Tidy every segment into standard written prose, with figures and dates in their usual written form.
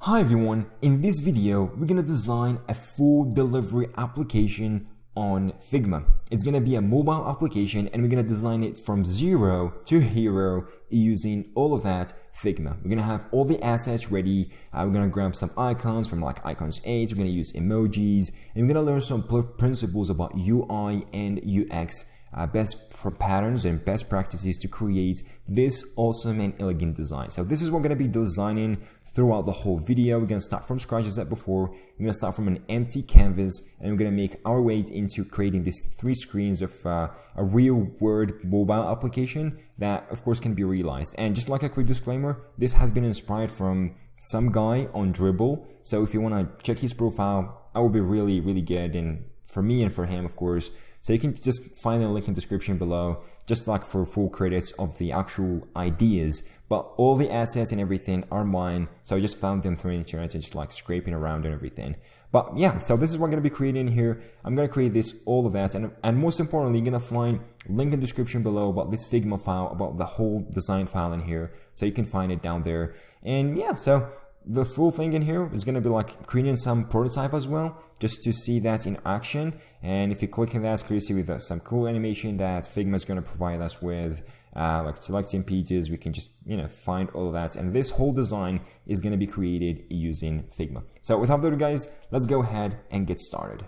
Hi everyone, in this video we're gonna design a full delivery application on Figma. It's gonna be a mobile application and we're gonna design it from zero to hero using all of that Figma. We're gonna have all the assets ready. We're gonna grab some icons from like Icons 8, we're gonna use emojis, and we're gonna learn some principles about UI and UX, best patterns and best practices to create this awesome and elegant design. So this is what we're gonna be designing throughout the whole video. We're gonna start from scratch as I said before. We're gonna start from an empty canvas and we're gonna make our way into creating these three screens of a real world mobile application that of course can be realized. And just like a quick disclaimer, this has been inspired from some guy on Dribble. So if you wanna check his profile, that would be really good, and for me and for him of course. So you can just find the link in the description below, just like for full credits of the actual ideas. But all the assets and everything are mine. So I just found them through the internet and just like scraping around and everything. But yeah, so this is what I'm going to be creating here. I'm going to create all of that. And most importantly, you're going to find link in the description below about this Figma file, about the whole design file in here. So you can find it down there. And yeah, so the full thing in here is going to be like creating some prototype as well, just to see that in action. And if you click on that, you see with some cool animation that Figma is going to provide us with, like selecting pages, we can just, find all of that. And this whole design is going to be created using Figma. So without further ado guys, let's go ahead and get started.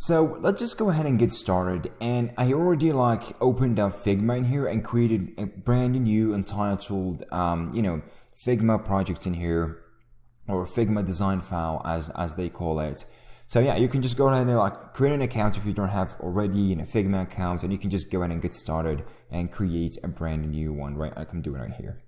So let's just go ahead and get started. And I already opened up Figma in here and created a brand new entitled, Figma project in here, or Figma design file as they call it. So yeah, you can just go ahead and create an account if you don't have already a Figma account, and you can just go ahead and get started and create a brand new one, right? I can do it right here.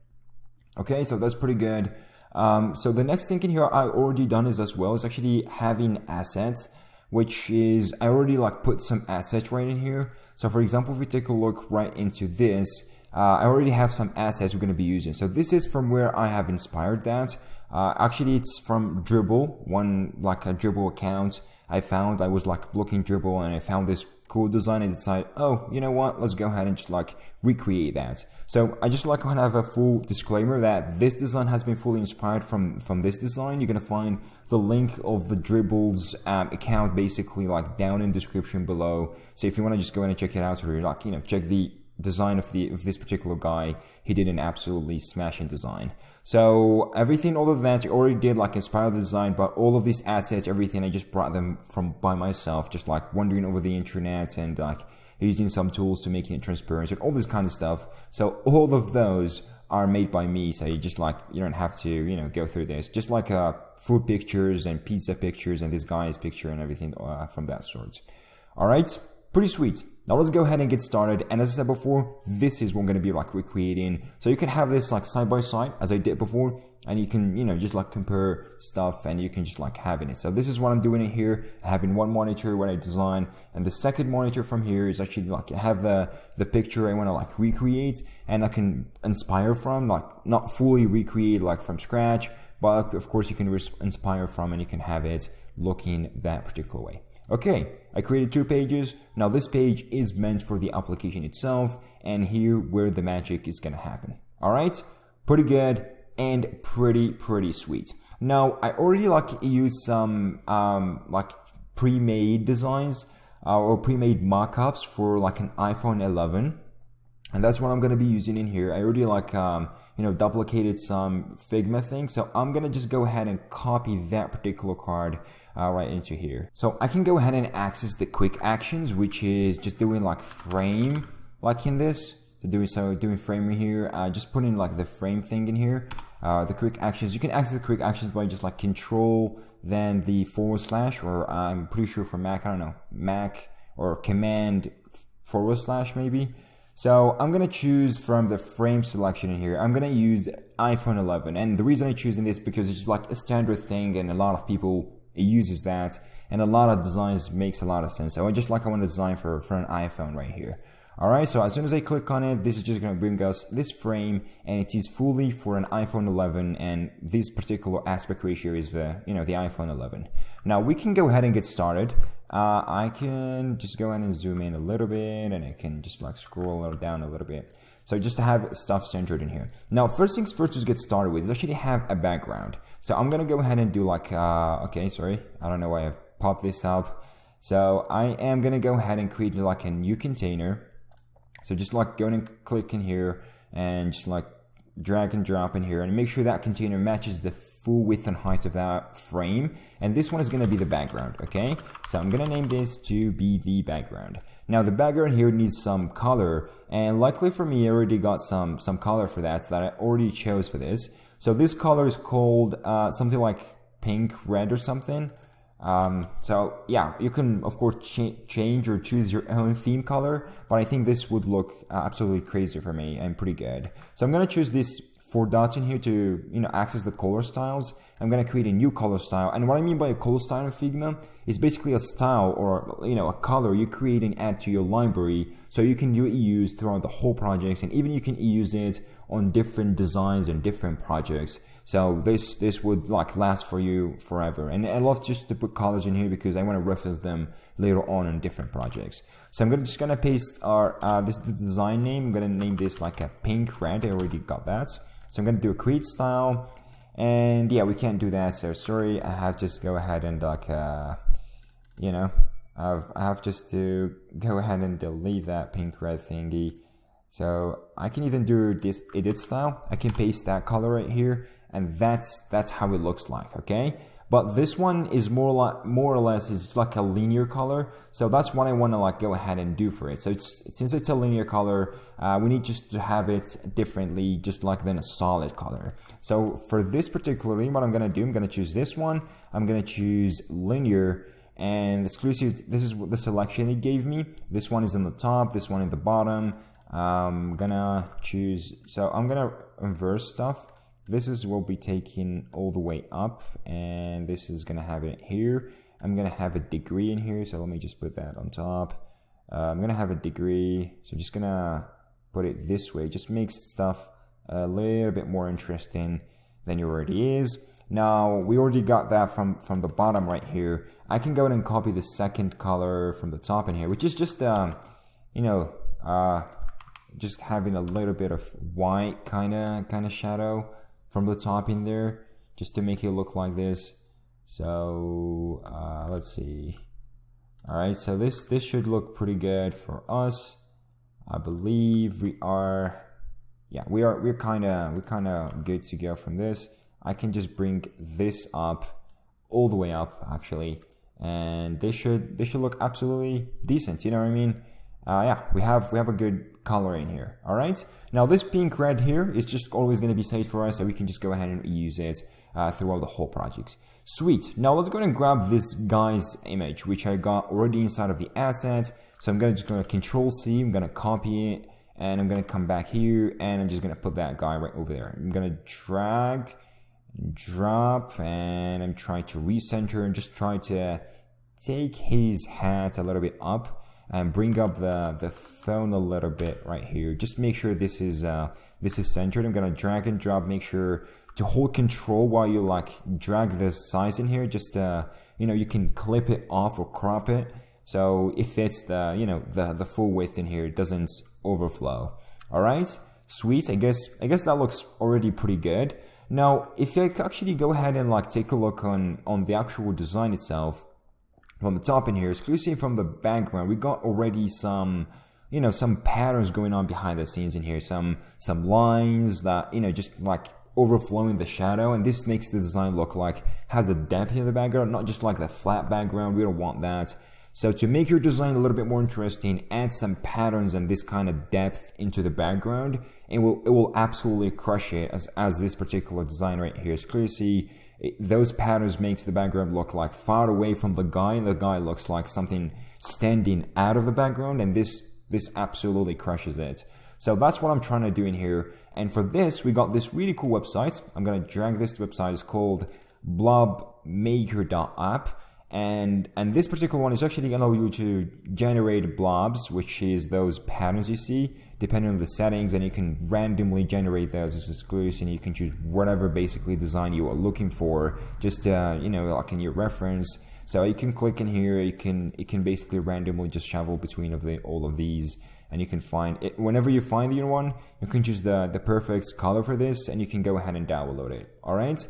Okay, so that's pretty good. So the next thing in here I already done is actually having assets, which is I already put some assets right in here. So for example, if we take a look right into this, I already have some assets we're going to be using. So this is from where I have inspired that. Actually, it's from Dribble, a Dribble account I found. I was looking Dribble and I found this cool design and decided, oh, you know what, let's go ahead and just recreate that. So I just want to have a full disclaimer that this design has been fully inspired from this design. You're going to find the link of the Dribble's account basically down in the description below. So if you want to just go in and check it out, or check the design of this particular guy, he did an absolutely smashing design. So everything, all of that, I already did inspire the design, but all of these assets, everything, I just brought them from by myself, just wandering over the internet and using some tools to making it transparent and all this kind of stuff. So all of those are made by me. So you just you don't have to go through this, just food pictures and pizza pictures and this guy's picture and everything from that sort. All right, pretty sweet. Now let's go ahead and get started. And as I said before, this is what I'm going to be recreating. So you can have this side by side as I did before, and you can, just compare stuff and you can just having it. So this is what I'm doing in here, having one monitor when I design, and the second monitor from here is actually I have the picture I want to recreate, and I can inspire from, not fully recreate from scratch, but of course you can inspire from and you can have it looking that particular way. Okay, I created 2 pages. Now this page is meant for the application itself, and here where the magic is gonna happen. All right, pretty good and pretty sweet. Now I already used some pre-made designs or pre-made mock-ups for an iPhone 11. And that's what I'm going to be using in here. I already duplicated some Figma things. So I'm going to just go ahead and copy that particular card right into here. So I can go ahead and access the quick actions, which is just doing frame in this. So doing frame here, just putting the frame thing in here. The quick actions, you can access the quick actions by just control, then the / or I'm pretty sure for Mac, I don't know, Mac or command / maybe. So I'm going to choose from the frame selection in here. I'm going to use iPhone 11. And the reason I'm choosing this because it's just a standard thing and a lot of people uses that. And a lot of designs makes a lot of sense. So I just I want to design for an iPhone right here. Alright, so as soon as I click on it, this is just going to bring us this frame, and it is fully for an iPhone 11, and this particular aspect ratio is the iPhone 11. Now we can go ahead and get started. I can just go ahead and zoom in a little bit, and I can just scroll down a little bit. So just to have stuff centered in here. Now, first things first to get started with is actually have a background. So I'm gonna go ahead and do like, okay, sorry, I don't know why I've popped this up. So I am gonna go ahead and create like a new container. So just like go and click in here and just like drag and drop in here and make sure that container matches the full width and height of that frame. And this one is going to be the background. Okay, so I'm going to name this to be the background. Now the background here needs some color, and luckily for me I already got some color for that, so that I already chose for this. So this color is called something like pink red or something. So yeah, you can of course change or choose your own theme color, but I think this would look absolutely crazy for me and pretty good. So I'm going to choose this 4 dots in here to, access the color styles. I'm going to create a new color style. And what I mean by a color style in Figma is basically a style or, a color you create and add to your library. So you can use throughout the whole projects, and even you can use it on different designs and different projects. So this would like last for you forever. And I love just to put colors in here because I want to reference them later on in different projects. So I'm just gonna paste our this is the design name. I'm gonna name this like a pink red. I already got that. So I'm gonna do a create style, and yeah, we can't do that. So sorry, I have just go ahead and like I have just to go ahead and delete that pink red thingy. So I can even do this edit style. I can paste that color right here, and that's how it looks like. Okay, but this one is more or less it's like a linear color. So that's what I want to like go ahead and do for it. So since it's a linear color, we need just to have it differently, just like than a solid color. So for this particularly, what I'm gonna do, I'm gonna choose this one. I'm gonna choose linear. And exclusive, this is the selection it gave me. This one is on the top, this one in the bottom. I'm gonna choose, so I'm gonna inverse stuff. This will be taken all the way up, and this is gonna have it here. I'm gonna have a degree in here, so let me just put that on top. I'm gonna have a degree, so I'm just gonna put it this way. Just makes stuff a little bit more interesting than it already is. Now we already got that from the bottom right here. I can go ahead and copy the second color from the top in here, which is just just having a little bit of white kind of shadow from the top in there, just to make it look like this. So let's see. All right, so this should look pretty good for us. I believe we're kind of good to go from this. I can just bring this up all the way up actually, and this should look absolutely decent. You know what I mean? Yeah, we have a good color in here. All right, now this pink red here is just always going to be saved for us, so we can just go ahead and use it throughout the whole project. Sweet. Now let's go ahead and grab this guy's image, which I got already inside of the assets. So I'm just going to Control C, I'm going to copy it, and I'm going to come back here, and I'm just going to put that guy right over there. I'm going to drag, drop, and I'm trying to recenter and just try to take his hat a little bit up and bring up the phone a little bit right here. Just make sure this is centered. I'm gonna drag and drop. Make sure to hold Control while you like drag this size in here. Just you can clip it off or crop it so it fits the full width in here. It doesn't overflow. All right, sweet. I guess that looks already pretty good. Now, if I actually go ahead and like take a look on the actual design itself. From the top in here, exclusive from the background, we got already some patterns going on behind the scenes in here. Some lines that, just like overflowing the shadow. And this makes the design look like has a depth in the background, not just like the flat background. We don't want that. So to make your design a little bit more interesting, add some patterns and this kind of depth into the background. And it will absolutely crush it as this particular design right here. Exclusive. Those patterns makes the background look like far away from the guy, and the guy looks like something standing out of the background, and this absolutely crushes it. So that's what I'm trying to do in here. And for this, we got this really cool website. I'm going to drag this website. It's called blobmaker.app. And this particular one is actually going to allow you to generate blobs, which is those patterns you see, depending on the settings, and you can randomly generate those as exclusive, and you can choose whatever basically design you are looking for, just like in your reference. So you can click in here, it can basically randomly just shuffle between all of these and you can find it. Whenever you find the one, you can choose the perfect color for this, and you can go ahead and download it. All right.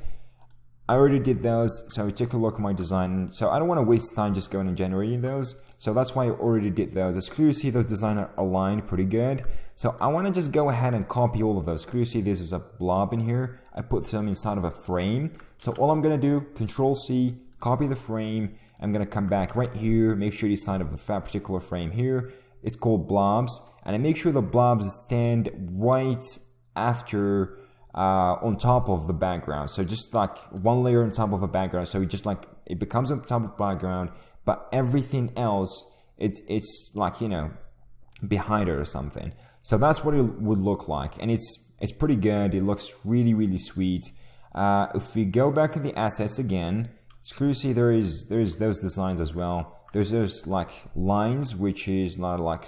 I already did those, so I took a look at my design. So I don't want to waste time just going and generating those. So that's why I already did those. As clear you see, those designs are aligned pretty good. So I want to just go ahead and copy all of those. Clear you see, this is a blob in here. I put them inside of a frame. So all I'm going to do, Control C, copy the frame. I'm going to come back right here, make sure you sign of the particular frame here. It's called blobs. And I make sure the blobs stand right after on top of the background. So just like one layer on top of a background. So it becomes on top of the background, but everything else, it's like, you know, behind it or something. So that's what it would look like. And it's pretty good. It looks really, really sweet. If we go back to the assets again, so you see there's those designs as well. There's like lines, which is not like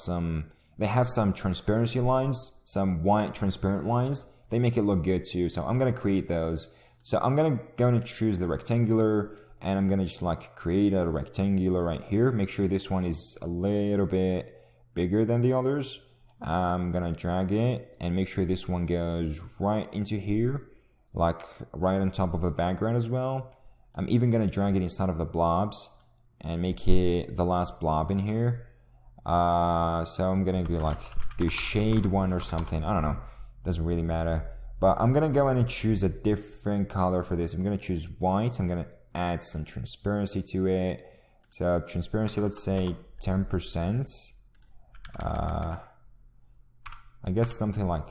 they have some transparency lines, some white transparent lines. They make it look good too. So I'm going to create those. So I'm going to go and choose the rectangular, and I'm going to just like create a rectangular right here. Make sure this one is a little bit bigger than the others. I'm going to drag it and make sure this one goes right into here, like right on top of the background as well. I'm even going to drag it inside of the blobs and make it the last blob in here. So I'm going to do shade one or something. I don't know. Doesn't really matter. But I'm going to go in and choose a different color for this. I'm going to choose white. I'm going to add some transparency to it. So transparency, let's say 10%. I guess something like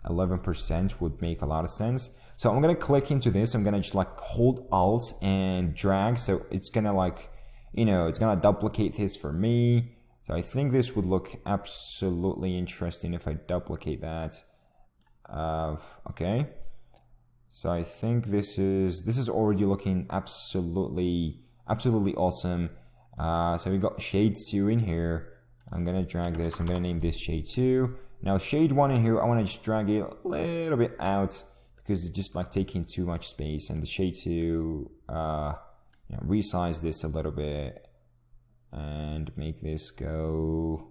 11% would make a lot of sense. So I'm going to click into this. I'm going to just like hold Alt and drag. So it's going to like, you know, it's going to duplicate this for me. So I think this would look absolutely interesting if I duplicate that. Okay. So I think this is already looking absolutely awesome. So we got shade 2 in here. I'm going to drag this. I'm going to name this shade 2. Now shade 1 in here, I want to just drag it a little bit out because it's just like taking too much space. And the shade 2, you know, resize this a little bit and make this go.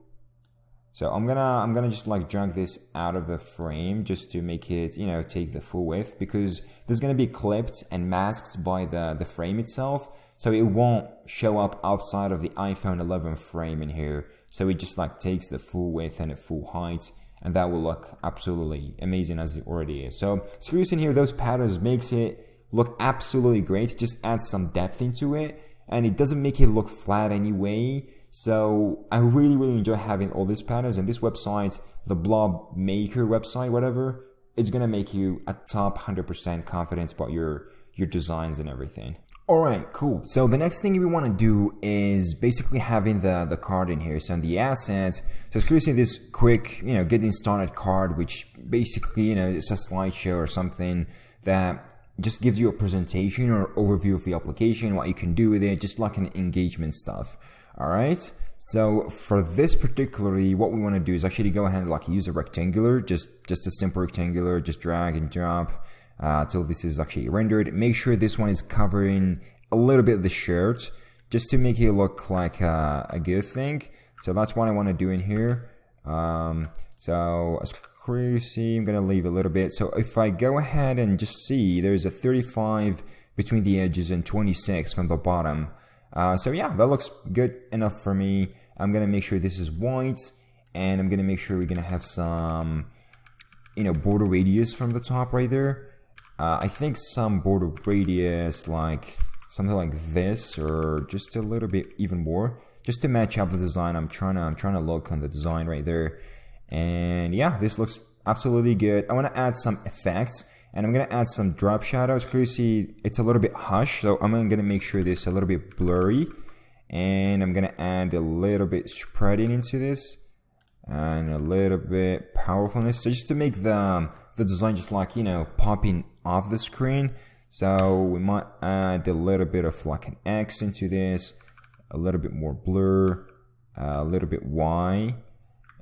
So I'm gonna just like drag this out of the frame just to make it, you know, take the full width, because there's gonna be clipped and masked by the frame itself, so it won't show up outside of the iPhone 11 frame in here. So it just like takes the full width and the full height, and that will look absolutely amazing as it already is. So screws in here, those patterns makes it look absolutely great. Just adds some depth into it, and it doesn't make it look flat anyway. So I really, really enjoy having all these patterns, and this website, the Blob Maker website, whatever, it's going to make you a top 100% confidence about your designs and everything. All right, cool. So the next thing we want to do is basically having the card in here. So in the assets, so it's creating this quick, you know, getting started card, which basically, you know, it's a slideshow or something that just gives you a presentation or overview of the application, what you can do with it, just like an engagement stuff. All right. So for this particularly, what we want to do is actually go ahead and like use a rectangular, just a simple rectangular, just drag and drop till this is actually rendered. Make sure this one is covering a little bit of the shirt, just to make it look like a good thing. So that's what I want to do in here. So as you see, I'm going to leave a little bit. So if I go ahead and just see, there's a 35 between the edges and 26 from the bottom. So yeah, that looks good enough for me. I'm going to make sure this is white, and I'm going to make sure we're going to have some, you know, border radius from the top right there. I think some border radius, like something like this, or just a little bit even more, just to match up the design. I'm trying to look on the design right there. And yeah, this looks absolutely good. I want to add some effects, and I'm going to add some drop shadows. Clearly see it's a little bit harsh, so I'm going to make sure this is a little bit blurry, and I'm going to add a little bit spreading into this and a little bit powerfulness, so just to make the design just like, you know, popping off the screen. So we might add a little bit of like an X into this, a little bit more blur, a little bit Y.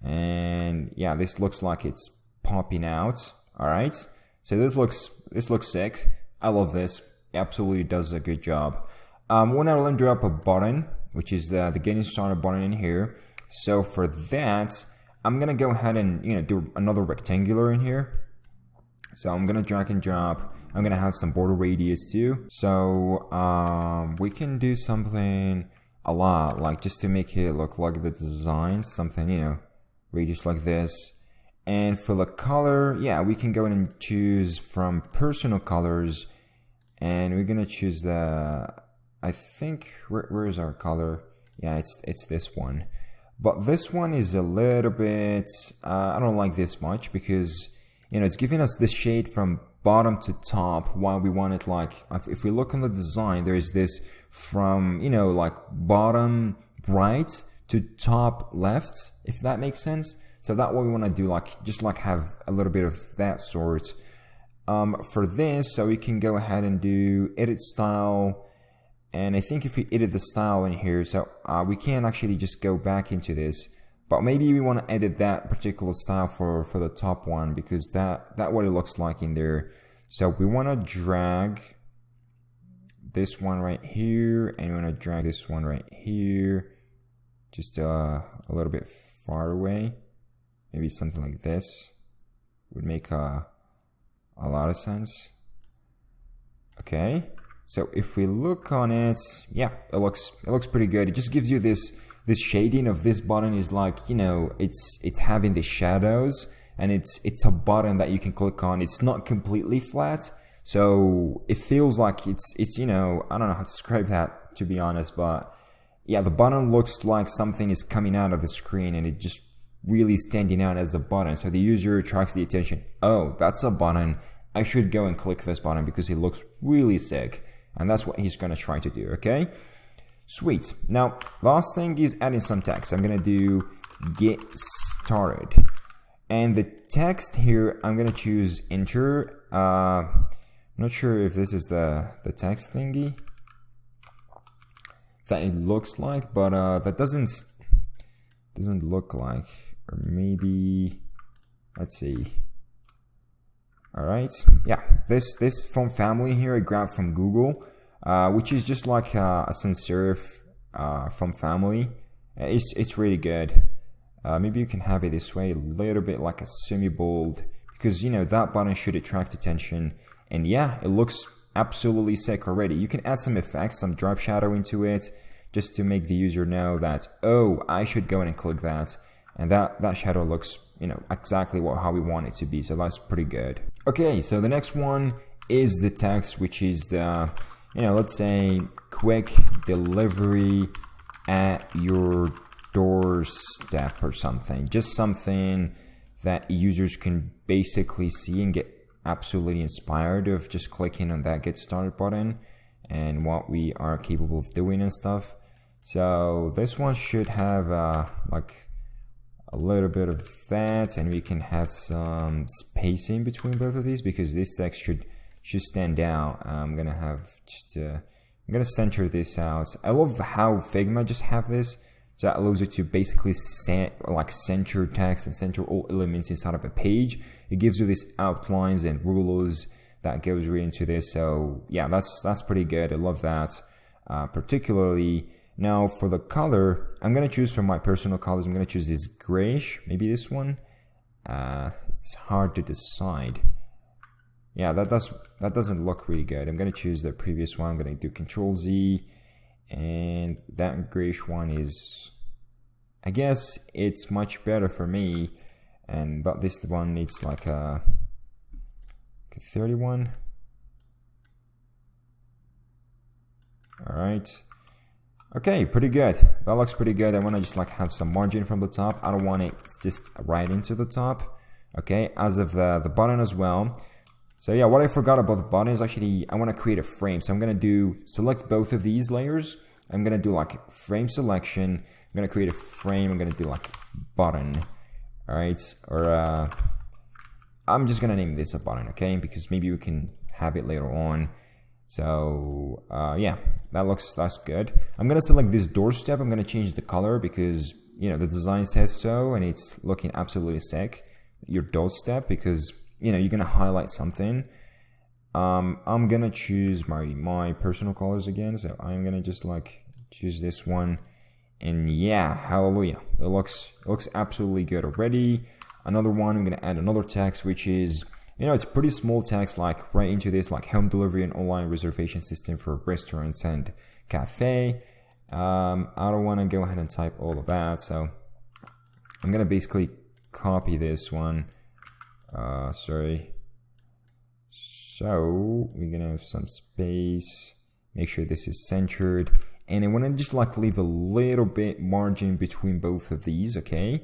And yeah, this looks like it's popping out. All right, so this looks sick. I love this. It absolutely does a good job. When I render up a button, which is the getting started button in here, So for that, I'm gonna go ahead and do another rectangular in here. So I'm gonna drag and drop. I'm gonna have some border radius too. So we can do something a lot, like just to make it look like the design, something radius like this. And for the color, yeah, we can go in and choose from personal colors, and we're gonna choose the, I think, where is our color? Yeah, it's this one. But this one is a little bit, I don't like this much because, it's giving us this shade from bottom to top while we want it like, if we look on the design, there's this from, like bottom right to top left, if that makes sense. So that's what we want to do, like, just like have a little bit of that sort. For this, so we can go ahead and do edit style. And I think if we edit the style in here, so we can actually just go back into this, but maybe we want to edit that particular style for the top one, because that what it looks like in there. So we want to drag this one right here, and we want to drag this one right here, just a little bit far away. Maybe something like this would make a lot of sense. Okay. So if we look on it, yeah, it looks pretty good. It just gives you this shading of this button is like, it's having the shadows, and it's a button that you can click on. It's not completely flat, so it feels like it's I don't know how to describe that, to be honest, but yeah, the button looks like something is coming out of the screen, and it just really standing out as a button. So the user attracts the attention. Oh, that's a button. I should go and click this button because it looks really sick. And that's what he's going to try to do, okay? Sweet. Now, last thing is adding some text. I'm going to do get started. And the text here, I'm going to choose enter. I'm not sure if this is the text thingy that it looks like, but that doesn't look like, or maybe, let's see. All right, yeah, this font family here I grabbed from Google, which is just like a sans serif font family. It's really good. Maybe you can have it this way, a little bit like a semi-bold, because that button should attract attention. And yeah, it looks absolutely sick already. You can add some effects, some drop shadow into it, just to make the user know that, oh, I should go in and click that. And that shadow looks, exactly how we want it to be. So that's pretty good. Okay, so the next one is the text, which is the, let's say quick delivery at your doorstep or something. Just something that users can basically see and get absolutely inspired of just clicking on that get started button and what we are capable of doing and stuff. So this one should have like a little bit of that, and we can have some spacing between both of these because this text should stand out. I'm gonna have I'm gonna center this out. I love how Figma just have this, so that allows you to basically center text and center all elements inside of a page. It gives you these outlines and rulers that goes right into this. So yeah, that's pretty good. I love that, particularly. Now for the color, I'm going to choose from my personal colors. I'm going to choose this grayish, maybe this one. It's hard to decide. Yeah, that doesn't look really good. I'm going to choose the previous one. I'm going to do Control Z, and that grayish one is, I guess it's much better for me. But this one needs like a 31. All right. Okay, pretty good. That looks pretty good. I want to just like have some margin from the top. I don't want it just right into the top. Okay, as of the button as well. So yeah, what I forgot about the button is actually I want to create a frame. So I'm going to select both of these layers. I'm going to do like frame selection. I'm going to create a frame. I'm going to do like button. All right, or I'm just going to name this a button, okay? Because maybe we can have it later on. So yeah, that's good. I'm gonna select this doorstep. I'm gonna change the color because the design says so, and it's looking absolutely sick. Your doorstep, because you're gonna highlight something. I'm gonna choose my personal colors again. So I'm gonna just like choose this one, And yeah, hallelujah. It looks absolutely good already. Another one, I'm gonna add another text, which is, it's pretty small text, like right into this, like home delivery and online reservation system for restaurants and cafe. I don't want to go ahead and type all of that, so I'm gonna basically copy this one. Sorry. So we're gonna have some space. Make sure this is centered, and I want to just like leave a little bit margin between both of these. Okay.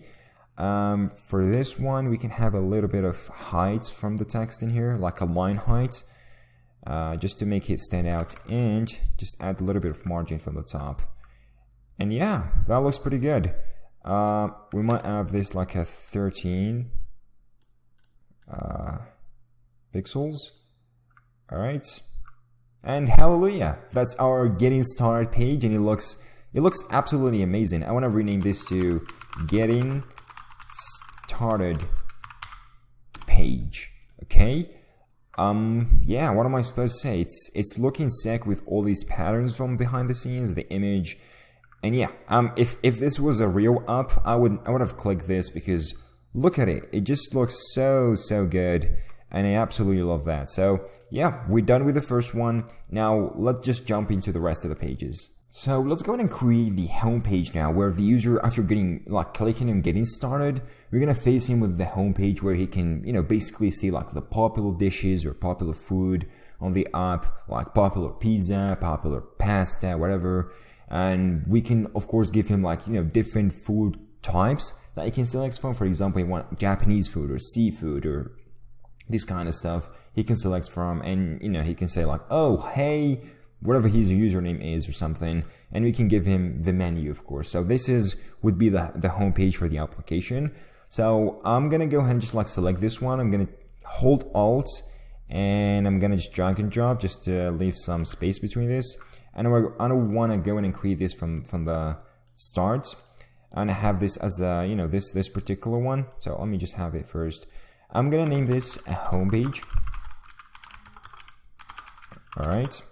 For this one, we can have a little bit of height from the text in here, like a line height, just to make it stand out, and just add a little bit of margin from the top. And yeah, that looks pretty good. We might have this like a 13 pixels. All right. And hallelujah, that's our getting started page, and it looks absolutely amazing. I want to rename this to getting started page. Okay. Yeah, what am I supposed to say? It's looking sick with all these patterns from behind the scenes, the image. And yeah, if this was a real app, I would have clicked this, because look at it. It just looks so good. And I absolutely love that. So yeah, we're done with the first one. Now let's just jump into the rest of the pages. So let's go ahead and create the home page now, where the user, after clicking and getting started, we're gonna face him with the home page where he can, basically see like the popular dishes or popular food on the app, like popular pizza, popular pasta, whatever. And we can of course give him different food types that he can select from. For example, you want Japanese food or seafood or this kind of stuff he can select from, and he can say like, oh hey, whatever his username is or something, and we can give him the menu, of course. So this would be the home page for the application. So I'm gonna go ahead and just select this one. I'm gonna hold Alt, and I'm gonna just drag and drop just to leave some space between this. And I don't want to go in and create this from the start. And I have this as a this particular one. So let me just have it first. I'm gonna name this a home page. All right,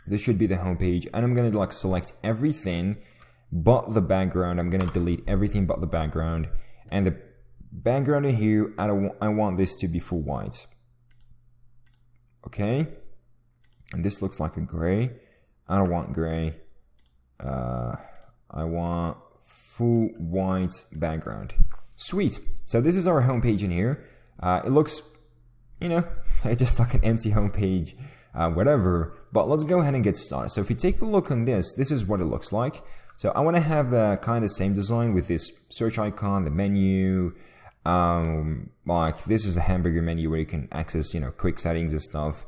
this should be the home page, and I'm gonna select everything but the background. I'm gonna delete everything but the background, and the background in here, I want this to be full white. Okay, and this looks like a gray. I don't want gray. I want full white background. Sweet. So this is our home page in here. It looks, it's just like an empty home page, whatever. But let's go ahead and get started. So if you take a look on this is what it looks like. So I want to have the kind of same design with this search icon, the menu. Like this is a hamburger menu where you can access, quick settings and stuff.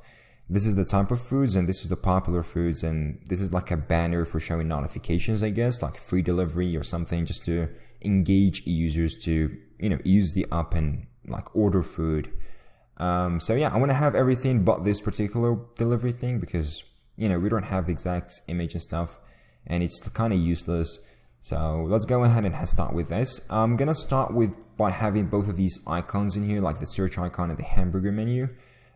This is the type of foods, and this is the popular foods, and this is like a banner for showing notifications, I guess, like free delivery or something, just to engage users to, use the app and order food. So yeah, I want to have everything but this particular delivery thing, because, we don't have the exact image and stuff, and it's kind of useless. So let's go ahead and start with this. I'm going to start by having both of these icons in here, like the search icon and the hamburger menu.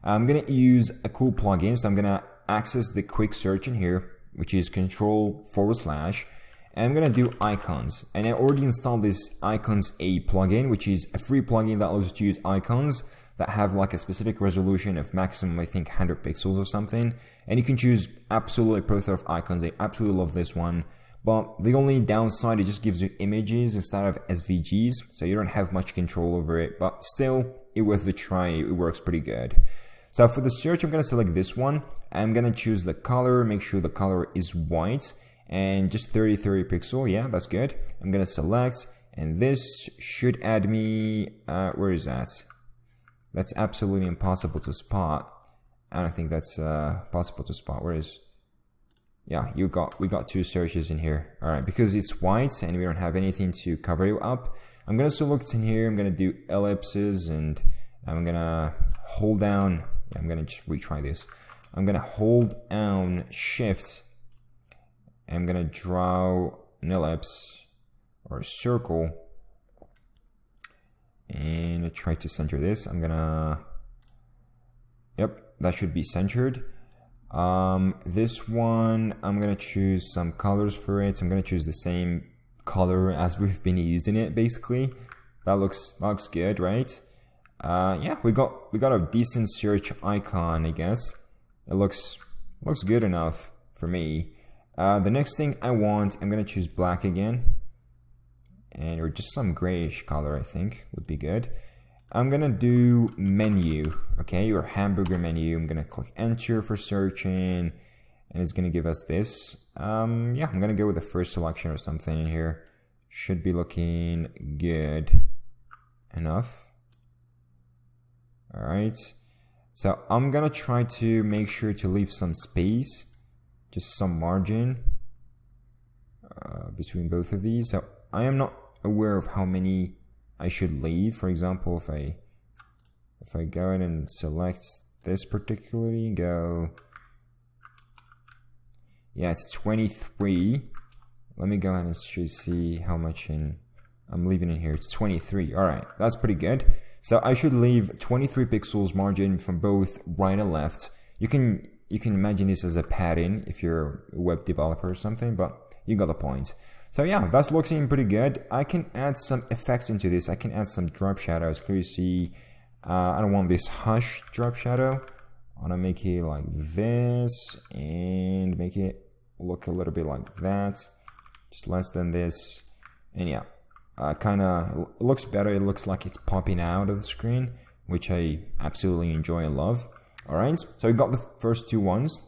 I'm going to use a cool plugin. So I'm going to access the quick search in here, which is Control/, and I'm going to do icons. And I already installed this Icons A plugin, which is a free plugin that allows you to use icons that have a specific resolution of maximum, I think, 100 pixels or something. And you can choose absolutely plethora of icons. I absolutely love this one. But the only downside, it just gives you images instead of SVGs. So you don't have much control over it. But still, it's worth the try. It works pretty good. So for the search, I'm going to select this one. I'm going to choose the color, make sure the color is white, and just 30 pixel. Yeah, that's good. I'm going to select, and this should add me, where is that? That's absolutely impossible to spot. I don't think that's possible to spot. Where is? Yeah, we got two searches in here. All right, because it's white and we don't have anything to cover it up. I'm going to select in here. I'm going to do ellipses, and I'm going to hold down. I'm going to just retry this. I'm going to hold down Shift. I'm going to draw an ellipse or a circle, and I try to center this. I'm going to, yep, that should be centered. This one, I'm going to choose some colors for it. I'm going to choose the same color as we've been using it. Basically, that looks good, right? Yeah, we got a decent search icon, I guess. It looks good enough for me. The next thing I'm gonna choose black again, or just some grayish color. I think would be good. I'm gonna do menu, okay, or hamburger menu. I'm gonna click enter for searching, and it's gonna give us this. Yeah, I'm gonna go with the first selection or something in here. Should be looking good enough. All right, so I'm gonna try to make sure to leave some space, just some margin between both of these. So I am not aware of how many I should leave. For example, if I go in and select this particularly, yeah, it's 23. Let me go ahead and see how much I'm leaving in here. It's 23. All right, that's pretty good. So I should leave 23 pixels margin from both right and left. You can imagine this as a padding if you're a web developer or something, but you got the point. So yeah, that's looking pretty good. I can add some effects into this. I can add some drop shadows. Clearly see, I don't want this hush drop shadow. I want to make it like this and make it look a little bit like that. Just less than this. And yeah, kind of looks better. It looks like it's popping out of the screen, which I absolutely enjoy and love. All right, so we got the first two ones.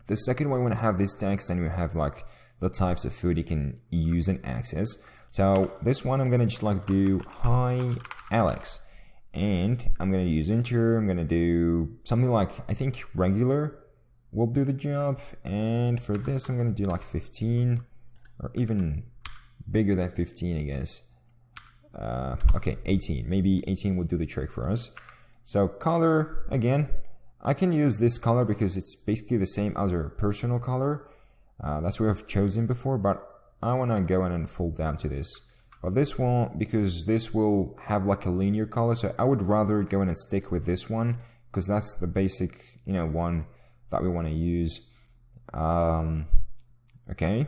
The second one, we want to have this text, and we have like the types of food you can use and access. So this one, I'm gonna just like do hi Alex, and I'm gonna use integer. I'm gonna do something like, I think regular will do the job, and for this I'm gonna do like 15 or even bigger than 15, I guess. Okay, 18. Maybe 18 would do the trick for us. So color, again, I can use this color because it's basically the same as our personal color. That's what I've chosen before, but I want to go in and fold down to this. But this won't, because this will have like a linear color, so I would rather go in and stick with this one, because that's the basic, one that we want to use. Okay.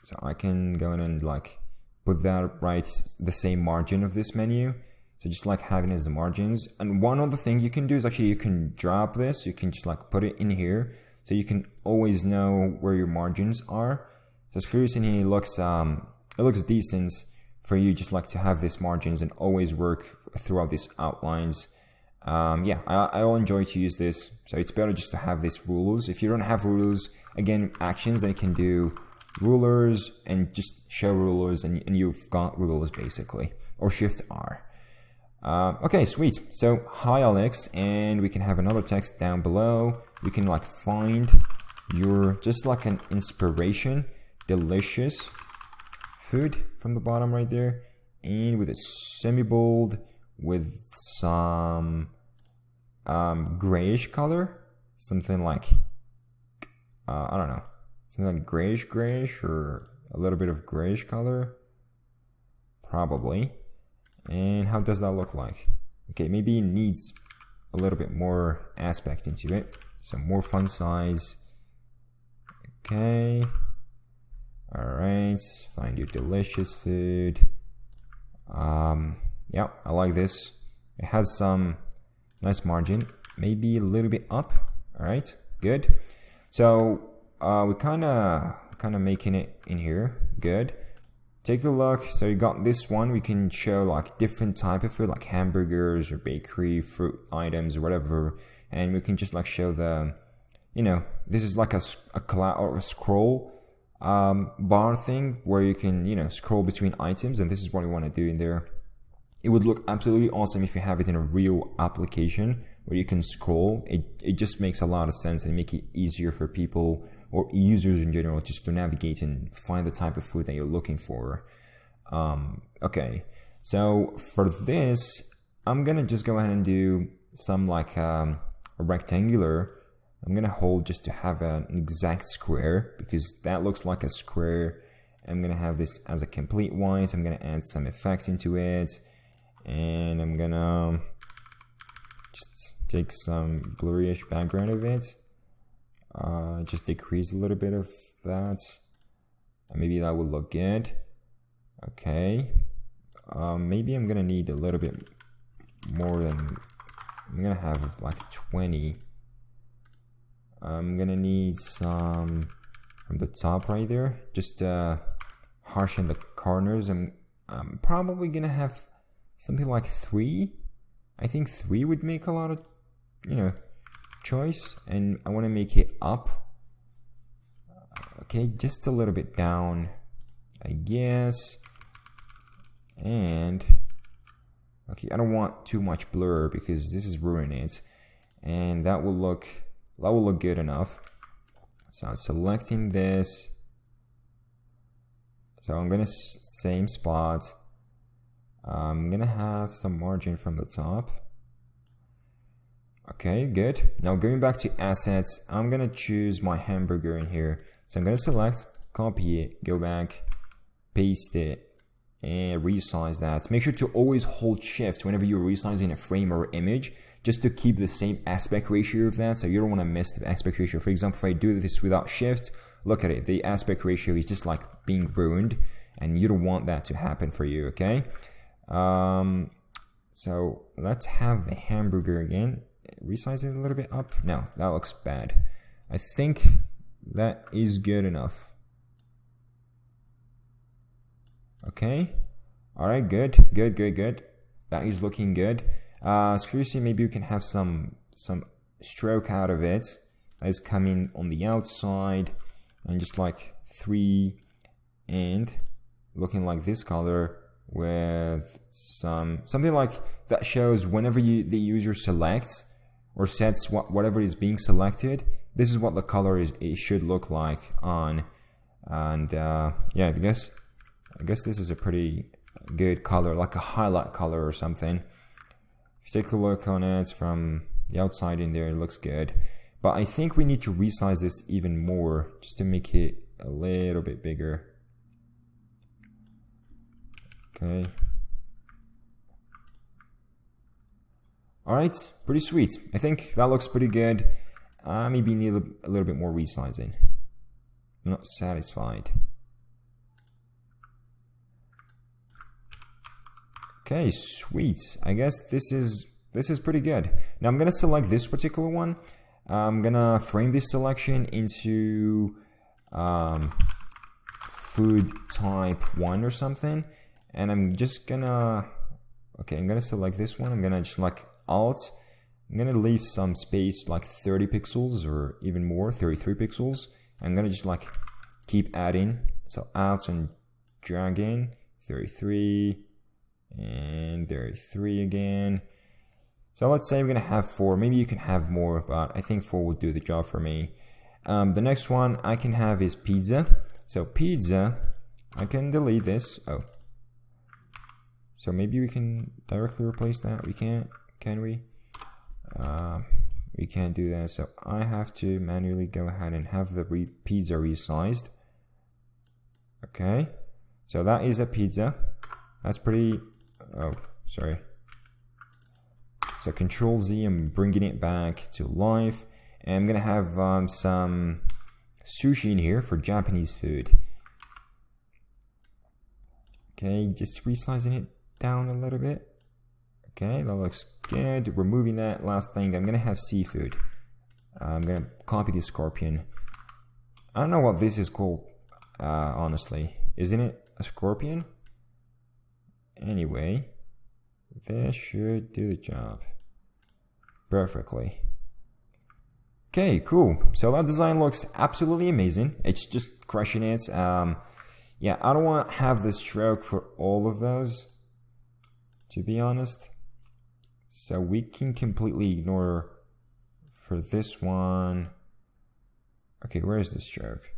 So I can go in and like put that right, the same margin of this menu. So just like having it as the margins. And one other thing you can do is actually you can drop this. You can just like put it in here, so you can always know where your margins are. So as clear as in here, it looks decent for you just like to have these margins and always work throughout these outlines. Yeah, I'll enjoy to use this. So it's better just to have these rulers. If you don't have rulers, again, actions, then you can do rulers and just show rulers, and you've got rulers basically, or Shift R. Okay, sweet. So hi Alex, and we can have another text down below. We can like find your, just like an inspiration, delicious food from the bottom right there, and with a semi-bold with some grayish color, something like I don't know, something like grayish or a little bit of grayish color probably. And how does that look like? Okay, maybe it needs a little bit more aspect into it. So more font size. Okay. Alright, find your delicious food. Yeah, I like this. It has some nice margin, maybe a little bit up. Alright, good. So we're kind of making it in here. Good. Take a look. So you got this one. We can show like different type of food, like hamburgers or bakery, fruit items or whatever, and we can just like show the, this is like a scroll bar thing where you can scroll between items, and this is what we want to do in there. It would look absolutely awesome if you have it in a real application where you can scroll. It just makes a lot of sense and make it easier for people or users in general just to navigate and find the type of food that you're looking for. Okay, so for this, I'm gonna just go ahead and do some like a rectangular. I'm gonna hold just to have an exact square, because that looks like a square. I'm gonna have this as a complete one, so I'm gonna add some effects into it, and I'm gonna just take some blurryish background of it. Just decrease a little bit of that. Maybe that would look good. Okay. Maybe I'm gonna need a little bit more than, I'm gonna have like 20. I'm gonna need some from the top right there, just harshen the corners. I'm probably gonna have something like 3. I think 3 would make a lot of, choice, and I want to make it up. Okay, just a little bit down, I guess. And okay, I don't want too much blur because this is ruining it, and that will look good enough. So I'm selecting this. So I'm gonna same spot. I'm gonna have some margin from the top. Okay, good. Now going back to assets, I'm gonna choose my hamburger in here. So I'm gonna select, copy it, go back, paste it, and resize that. Make sure to always hold shift whenever you're resizing a frame or image, just to keep the same aspect ratio of that, so you don't want to miss the aspect ratio. For example, if I do this without shift, look at it, the aspect ratio is just like being ruined, and you don't want that to happen for you, okay? So let's have the hamburger again. Resize it a little bit up. No, that looks bad. I think that is good enough. Okay. All right, good. That is looking good. Seriously, maybe you can have some stroke out of it. That is coming on the outside, and just like 3, and looking like this color with something like that shows whenever the user selects or sets whatever is being selected, this is what the color it should look like on. And yeah, I guess this is a pretty good color, like a highlight color or something. If you take a look on it from the outside in there, it looks good. But I think we need to resize this even more just to make it a little bit bigger. Okay. Alright, pretty sweet. I think that looks pretty good. Maybe need a little bit more resizing. I'm not satisfied. Okay, sweet. I guess this is pretty good. Now I'm gonna select this particular one. I'm gonna frame this selection into food type 1 or something, and I'm just gonna I'm gonna select this one. I'm gonna just like Alt. I'm gonna leave some space, like 30 pixels or even more, 33 pixels. I'm gonna just like keep adding. So Alt and drag in 33 and 33 again. So let's say we're gonna have 4. Maybe you can have more, but I think 4 would do the job for me. The next one I can have is pizza. So pizza, I can delete this. Oh, so maybe we can directly replace that. We can't, can we? We can't do that. So I have to manually go ahead and have the pizza resized. Okay, so that is a pizza. That's pretty. Oh, sorry. So Control Z, I'm bringing it back to life, and I'm gonna have some sushi in here for Japanese food. Okay, just resizing it down a little bit. Okay, that looks good. Removing that last thing, I'm gonna have seafood. I'm gonna copy the scorpion. I don't know what this is called, honestly. Isn't it a scorpion? Anyway, this should do the job perfectly. Okay, cool. So that design looks absolutely amazing. It's just crushing it. Yeah, I don't want to have the stroke for all of those, to be honest. So we can completely ignore for this one. Okay, where is the stroke?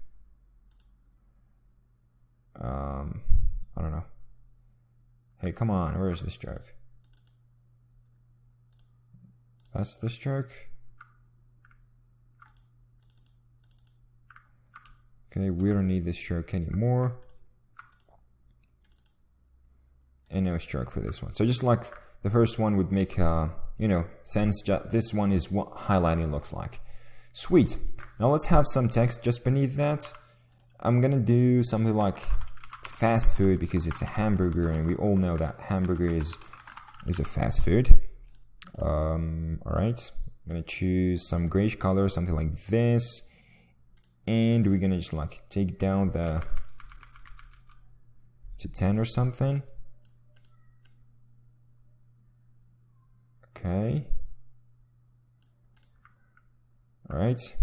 I don't know. Hey, come on, where is the stroke? That's the stroke. Okay, we don't need this stroke anymore. And no stroke for this one. So just like the first one would make sense, this one is what highlighting looks like. Sweet. Now let's have some text just beneath that. I'm gonna do something like fast food because it's a hamburger, and we all know that hamburger is a fast food. Alright, I'm gonna choose some grayish color, something like this, and we're gonna just like take down the to 10 or something. Okay. Alright.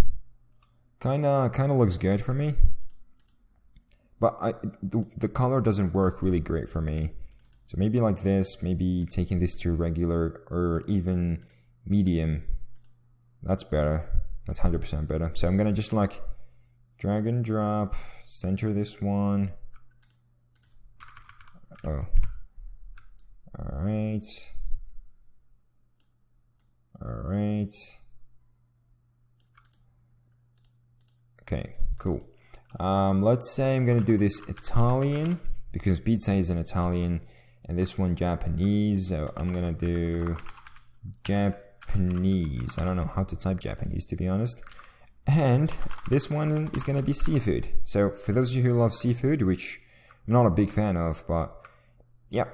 Kinda looks good for me. But the color doesn't work really great for me. So maybe like this, maybe taking this to regular or even medium. That's better. That's 100% better. So I'm gonna just like drag and drop, center this one. Oh. Alright. Alright. Okay, cool. Let's say I'm gonna do this Italian because pizza is an Italian, and this one Japanese. So I'm gonna do Japanese. I don't know how to type Japanese, to be honest. And this one is gonna be seafood. So for those of you who love seafood, which I'm not a big fan of, but yeah,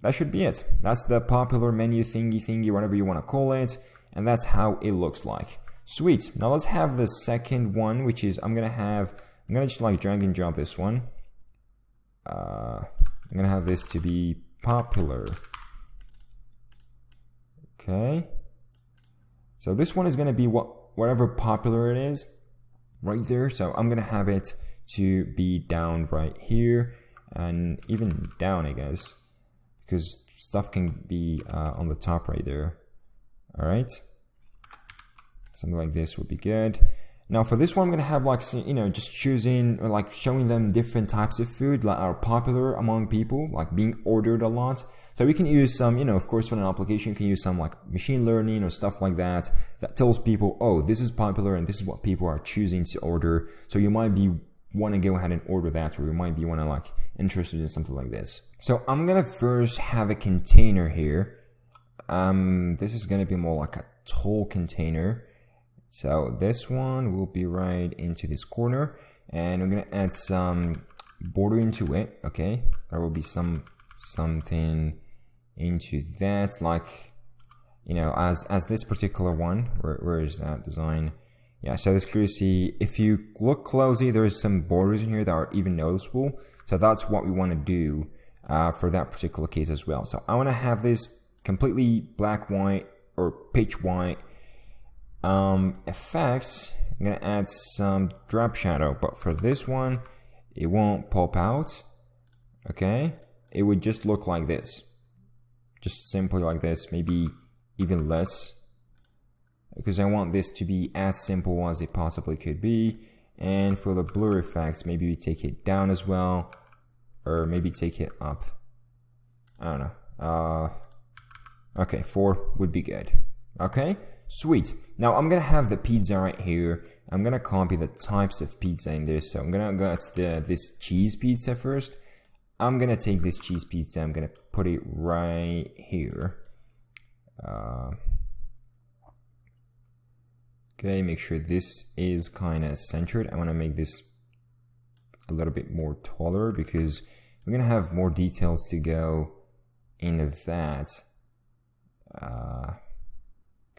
that should be it. That's the popular menu thingy, whatever you want to call it, and that's how it looks like. Sweet. Now let's have the second one, which is I'm gonna just like drag and drop this one. I'm gonna have this to be popular. Okay. So this one is gonna be whatever popular it is, right there. So I'm gonna have it to be down right here, and even down, I guess, because stuff can be on the top right there. All right. Something like this would be good. Now for this one, I'm gonna have like, you know, just choosing or like showing them different types of food that are popular among people, like being ordered a lot. So we can use some, you know, of course, for an application, you can use some like machine learning or stuff like that tells people, oh, this is popular and this is what people are choosing to order. So you might be want to go ahead and order that, or you might be want to like interested in something like this. So I'm gonna first have a container here. This is gonna be more like a tall container. So this one will be right into this corner, and I'm gonna add some border into it. Okay, there will be something into that, like, you know, as this particular one. Where is that design? Yeah, so as clear to see, if you look closely, there's some borders in here that are even noticeable. So that's what we want to do for that particular case as well. So I want to have this completely black, white, or pitch white. Effects, I'm gonna add some drop shadow, but for this one it won't pop out. Okay, it would just look like this, just simply like this, maybe even less, because I want this to be as simple as it possibly could be. And for the blur effects, maybe we take it down as well, or maybe take it up. I don't know. Okay, 4 would be good. Okay, sweet. Now I'm gonna have the pizza right here. I'm gonna copy the types of pizza in this. So I'm gonna go to this cheese pizza first. I'm gonna take this cheese pizza. I'm gonna put it right here. Okay, make sure this is kind of centered. I want to make this a little bit more taller because we're gonna have more details to go into that.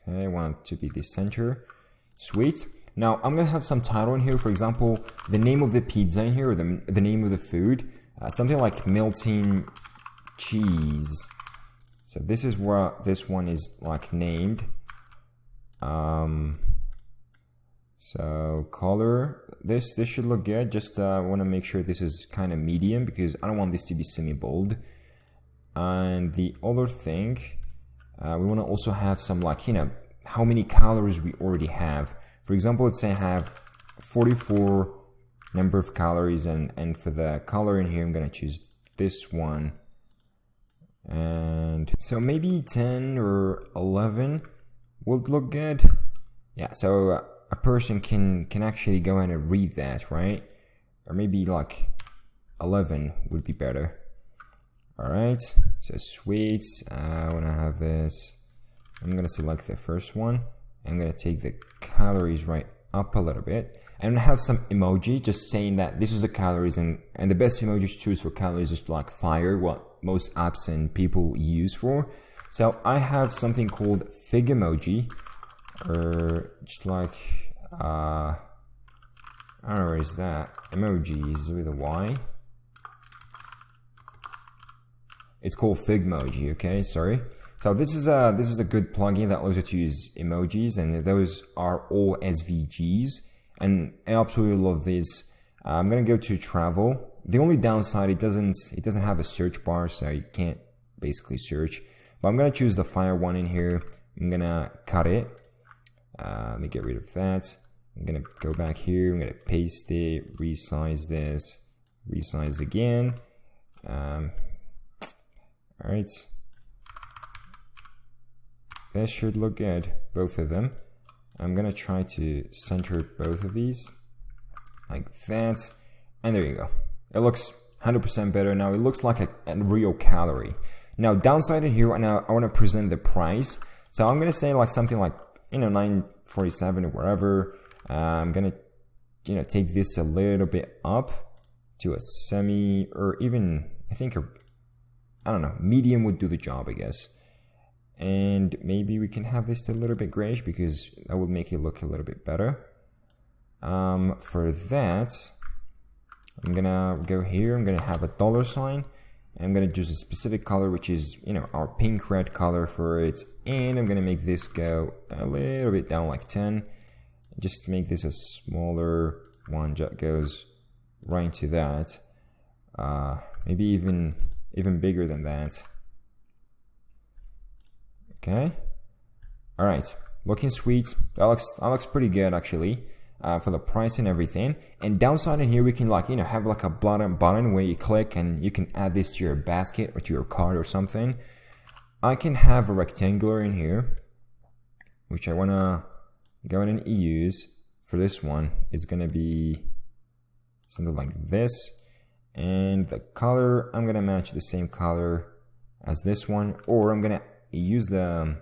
Okay, I want it to be the center. Sweet. Now I'm gonna have some title in here. For example, the name of the pizza in here, or the name of the food. Something like melting cheese. So this is what this one is like named. So color, this should look good. Just want to make sure this is kind of medium because I don't want this to be semi-bold. And the other thing, we want to also have some, like, you know, how many calories we already have. For example, let's say I have 44 number of calories, and for the color in here, I'm going to choose this one. And so maybe 10 or 11 would look good. Yeah, so a person can actually go in and read that, right? Or maybe like 11 would be better. Alright, so sweet. I want to have this. I'm going to select the first one. I'm going to take the calories right up a little bit, and have some emoji just saying that this is the calories, and the best emoji to choose for calories is like fire, what most apps and people use for. So I have something called Fig emoji, or just like I don't know, where is that? Emojis with a Y. It's called Figmoji, okay, sorry. So this is a good plugin that allows you to use emojis, and those are all SVGs, and I absolutely love this. I'm gonna go to travel. The only downside, it doesn't have a search bar, so you can't basically search. But I'm gonna choose the fire one in here. I'm gonna cut it. Let me get rid of that. I'm gonna go back here. I'm gonna paste it, resize this, resize again. All right. That should look good, both of them. I'm gonna try to center both of these like that, and there you go. It looks 100% better now. It looks like a real calorie. Now, downside in here, now I want to present the price. So I'm gonna say like something like, you know, $9.47 or wherever. I'm gonna, you know, take this a little bit up to a semi, or even I think I don't know, medium would do the job, I guess. And maybe we can have this a little bit grayish because that would make it look a little bit better. For that, I'm gonna go here. I'm gonna have a $sign. I'm gonna choose a specific color, which is, you know, our pink red color for it. And I'm gonna make this go a little bit down, like 10. Just to make this a smaller one that goes right into that. Maybe even bigger than that. Okay. All right. Looking sweet. That looks pretty good actually, for the price and everything. And downside in here, we can, like, you know, have like a button where you click and you can add this to your basket or to your cart or something. I can have a rectangular in here, which I wanna go in and use. For this one, it's gonna be something like this. And the color, I'm gonna match the same color as this one, or I'm gonna use the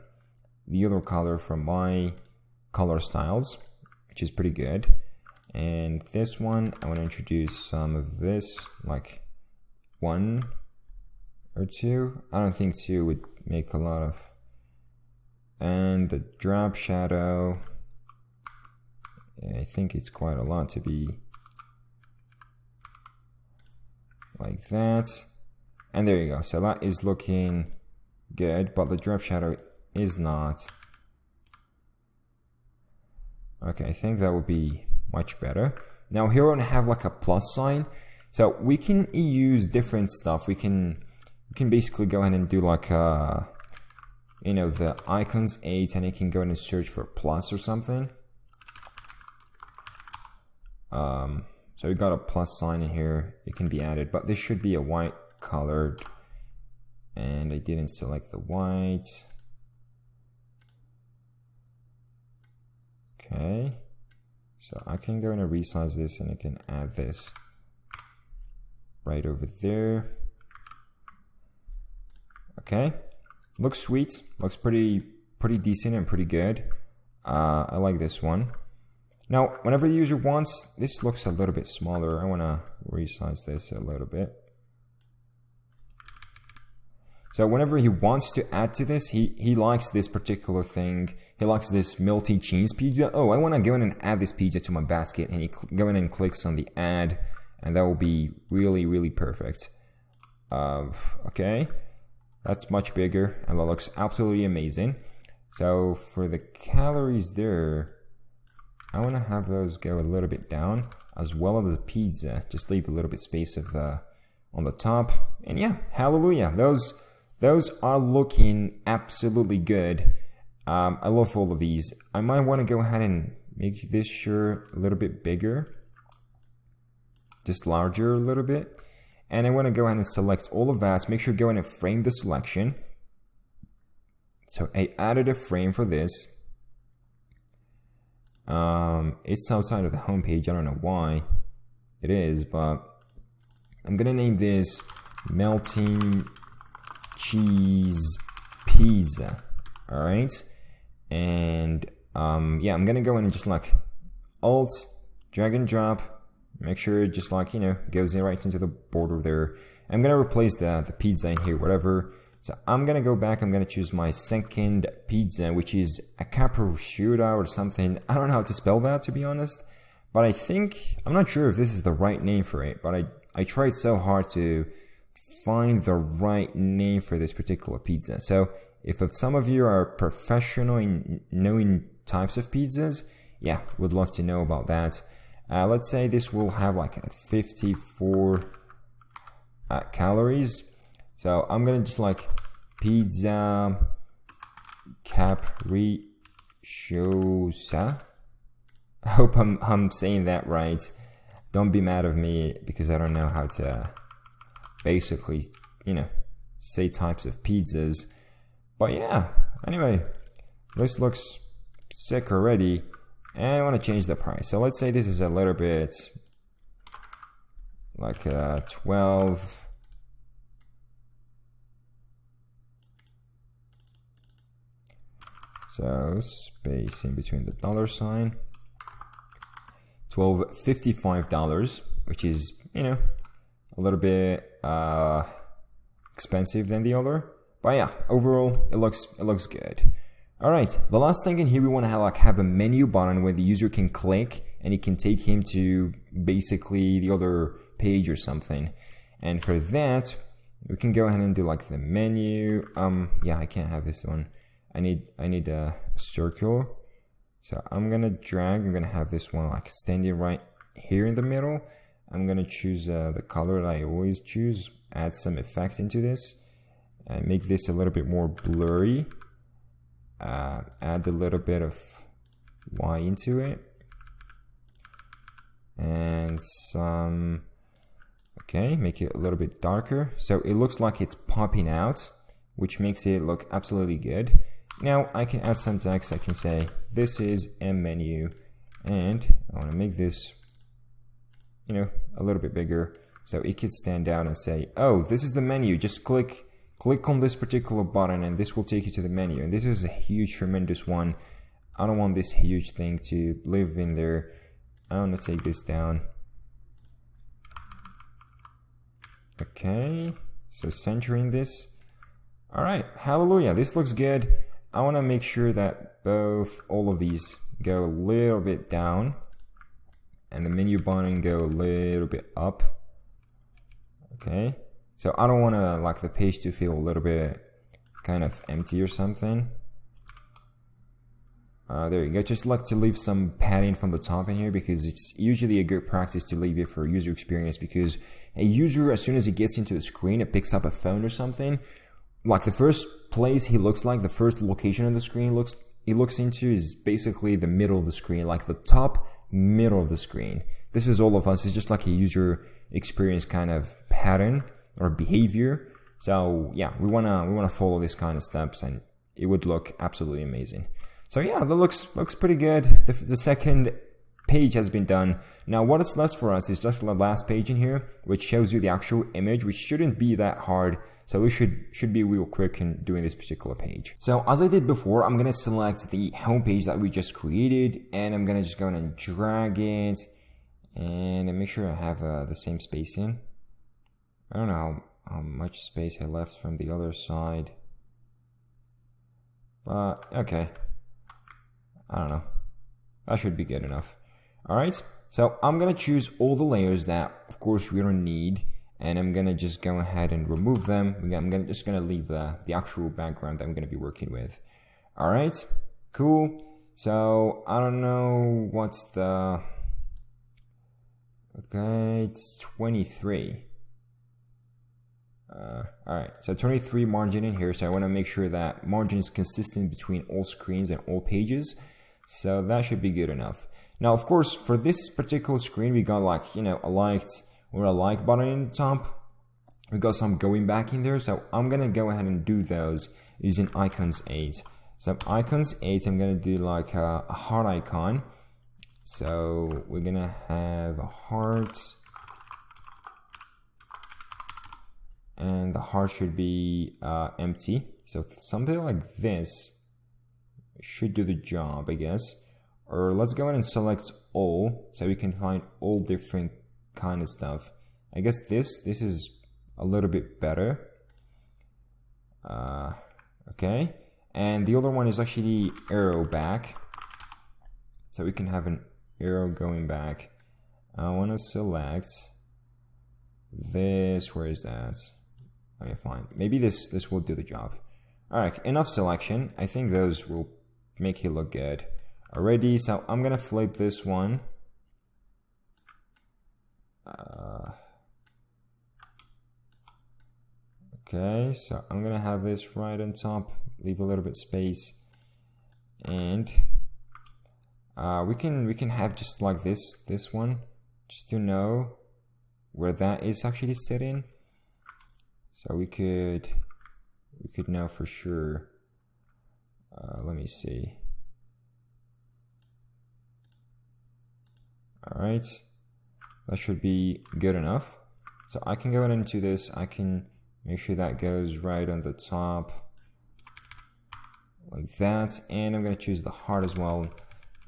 other color from my color styles, which is pretty good. And this one, I want to introduce some of this, like 1 or 2. I don't think 2 would make a lot of. And the drop shadow, I think it's quite a lot to be like that. And there you go. So that is looking good, but the drop shadow is not. Okay, I think that would be much better. Now here we're gonna have like a plus sign, so we can use different stuff. We can basically go ahead and do like you know, the icons 8, and you can go ahead and search for plus or something. So we got a plus sign in here. It can be added, but this should be a white colored. And I didn't select the white. Okay, so I can go in and resize this, and I can add this right over there. Okay, looks sweet, looks pretty decent and pretty good. I like this one. Now, whenever the user wants, this looks a little bit smaller. I want to resize this a little bit. So whenever he wants to add to this, he likes this particular thing. He likes this melty cheese pizza. Oh, I want to go in and add this pizza to my basket, and he go in and clicks on the add, and that will be really perfect. Okay, that's much bigger, and that looks absolutely amazing. So for the calories there, I want to have those go a little bit down, as well as the pizza. Just leave a little bit space of on the top, and yeah, hallelujah. Those are looking absolutely good. I love all of these. I might want to go ahead and make this shirt a little bit bigger, just larger a little bit. And I want to go ahead and select all of that. Make sure to go in and frame the selection. So I added a frame for this. It's outside of the home page. I don't know why it is, but I'm gonna name this melting cheese pizza. All right, and yeah, I'm gonna go in and just like Alt, drag and drop, make sure it just like, goes in right into the border there. I'm gonna replace the pizza in here, whatever. So I'm gonna go back, I'm gonna choose my second pizza, which is a caprosciutto or something. I don't know how to spell that, to be honest. But I'm not sure if this is the right name for it, but I tried so hard to find the right name for this particular pizza. So if some of you are professional in knowing types of pizzas, yeah, would love to know about that. Let's say this will have like 54 calories. So I'm gonna just like pizza capricciosa. I hope I'm saying that right. Don't be mad at me because I don't know how to basically, say types of pizzas. But yeah, anyway, this looks sick already. And I want to change the price. So let's say this is a little bit like 12. So space in between the dollar sign. $12.55, which is, a little bit expensive than the other. But yeah, overall, it looks good. All right, the last thing in here, we want to have a menu button where the user can click and it can take him to basically the other page or something. And for that, we can go ahead and do like the menu. Yeah, I can't have this one. I need a circle. So I'm gonna drag. I'm gonna have this one like standing right here in the middle. I'm gonna choose the color that I always choose. Add some effect into this. And make this a little bit more blurry. Add a little bit of Y into it. And some, okay, make it a little bit darker. So it looks like it's popping out, which makes it look absolutely good. Now I can add some text. I can say, this is a menu. And I want to make this, a little bit bigger. So it could stand out and say, oh, this is the menu. Just click on this particular button and this will take you to the menu. And this is a huge, tremendous one. I don't want this huge thing to live in there. I want to take this down. Okay, so centering this. All right, hallelujah, this looks good. I want to make sure that all of these go a little bit down and the menu button go a little bit up. Okay. So I don't want to the page to feel a little bit kind of empty or something. There you go. Just like to leave some padding from the top in here because it's usually a good practice to leave it for user experience, because a user, as soon as he gets into the screen, it picks up a phone or something. Like the first place he looks like, the first location on the screen he looks into is basically the middle of the screen, like the top middle of the screen. This is all of us. It's just like a user experience kind of pattern or behavior. So yeah, we wanna follow this kind of steps, and it would look absolutely amazing. So yeah, that looks pretty good. The second page has been done. Now what is left for us is just the last page in here, which shows you the actual image, which shouldn't be that hard. So we should be real quick in doing this particular page. So as I did before, I'm gonna select the home page that we just created, and I'm gonna just go and drag it, and make sure I have the same spacing. I don't know how much space I left from the other side, but okay. I don't know. That should be good enough. All right. So I'm going to choose all the layers that, of course, we don't need. And I'm going to just go ahead and remove them. I'm just going to leave the actual background that I'm going to be working with. All right. Cool. So I don't know what's the... Okay. It's 23. All right. So 23 margin in here. So I want to make sure that margin is consistent between all screens and all pages. So that should be good enough. Now, of course, for this particular screen, we got a liked or a like button in the top. We got some going back in there. So I'm going to go ahead and do those using icons 8. So icons 8, I'm going to do like a heart icon. So we're going to have a heart. And the heart should be empty. So something like this should do the job, I guess. or let's go ahead and select all, so we can find all different kind of stuff. I guess this is a little bit better. Okay, and the other one is actually arrow back, so we can have an arrow going back. I want to select this. Where is that? Okay, fine. Maybe this will do the job. Alright, enough selection. I think those will make it look good already. So I'm gonna flip this one. Okay, so I'm gonna have this right on top, leave a little bit space, and we can have just like this one, just to know where that is actually sitting. So we could know for sure. Let me see. All right, that should be good enough. So I can go into this. I can make sure that goes right on the top like that, and I'm going to choose the heart as well,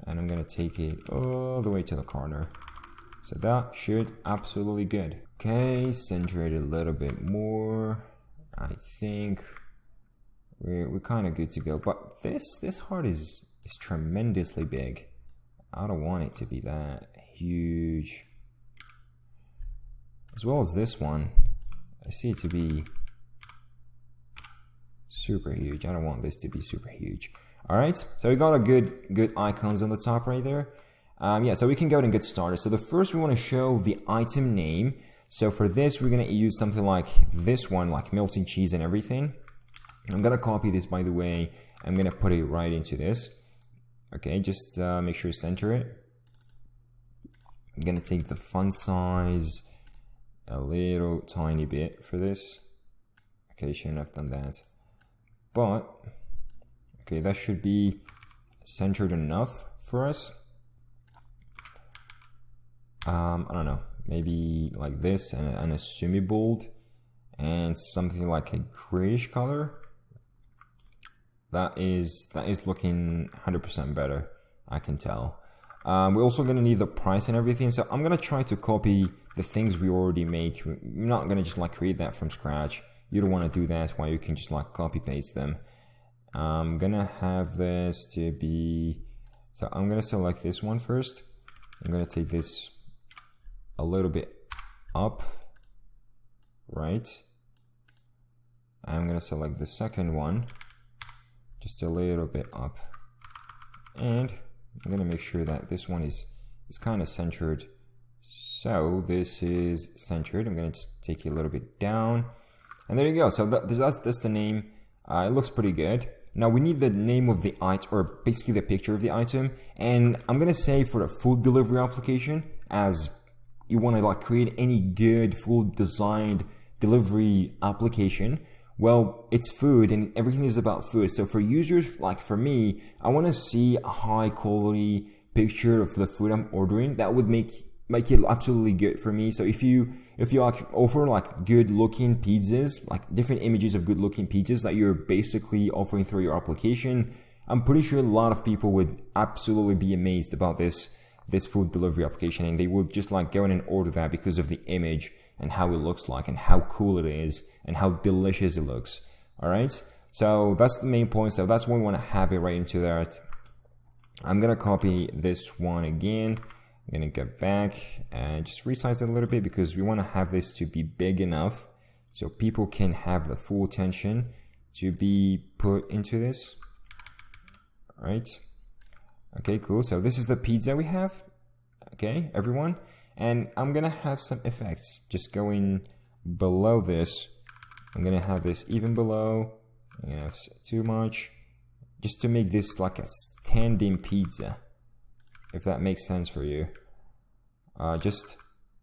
and I'm going to take it all the way to the corner. So that should absolutely good. Okay, center it a little bit more. I think we're kind of good to go, but this heart is tremendously big. I don't want it to be that huge. As well as this one, I see it to be super huge. I don't want this to be super huge. All right, so we got a good icons on the top right there. Yeah, so we can go ahead and get started. So the first we want to show the item name. So for this, we're going to use something like this one, like melting cheese and everything. I'm going to copy this, by the way. I'm going to put it right into this. Okay, just make sure you center it. I'm going to take the font size a little tiny bit for this. Okay, shouldn't have done that. But, okay, that should be centered enough for us. I don't know, maybe like this, and a semi-bold, and something like a grayish color. That is looking 100% better, I can tell. We're also going to need the price and everything, so I'm going to try to copy the things we already make. We're not going to just like create that from scratch. You don't want to do that. That's why you can just like copy paste them. I'm going to have this to be, so I'm going to select this one first. I'm going to take this a little bit up, right? I'm going to select the second one just a little bit up, and I'm going to make sure that this one is kind of centered. So this is centered. I'm going to take it a little bit down, and there you go. So that's the name. It looks pretty good. Now we need the name of the item, or basically the picture of the item, and I'm going to say for the food delivery application, as you want to like create any good food designed delivery application, well, it's food and everything is about food. So for users like for me, I want to see a high quality picture of the food I'm ordering. That would make it absolutely good for me. So if you offer like good looking pizzas, like different images of good looking pizzas that you're basically offering through your application, I'm pretty sure a lot of people would absolutely be amazed about this food delivery application, and they will just like go in and order that because of the image and how it looks like and how cool it is and how delicious it looks. All right, so that's the main point. So that's why we want to have it right into there. I'm gonna copy this one again. I'm gonna get back and just resize it a little bit because we want to have this to be big enough so people can have the full attention to be put into this. All right. Okay, cool. So this is the pizza we have. Okay, everyone. And I'm going to have some effects just going below this. I'm going to have this even below. I'm going to have too much. Just to make this like a standing pizza. If that makes sense for you. Just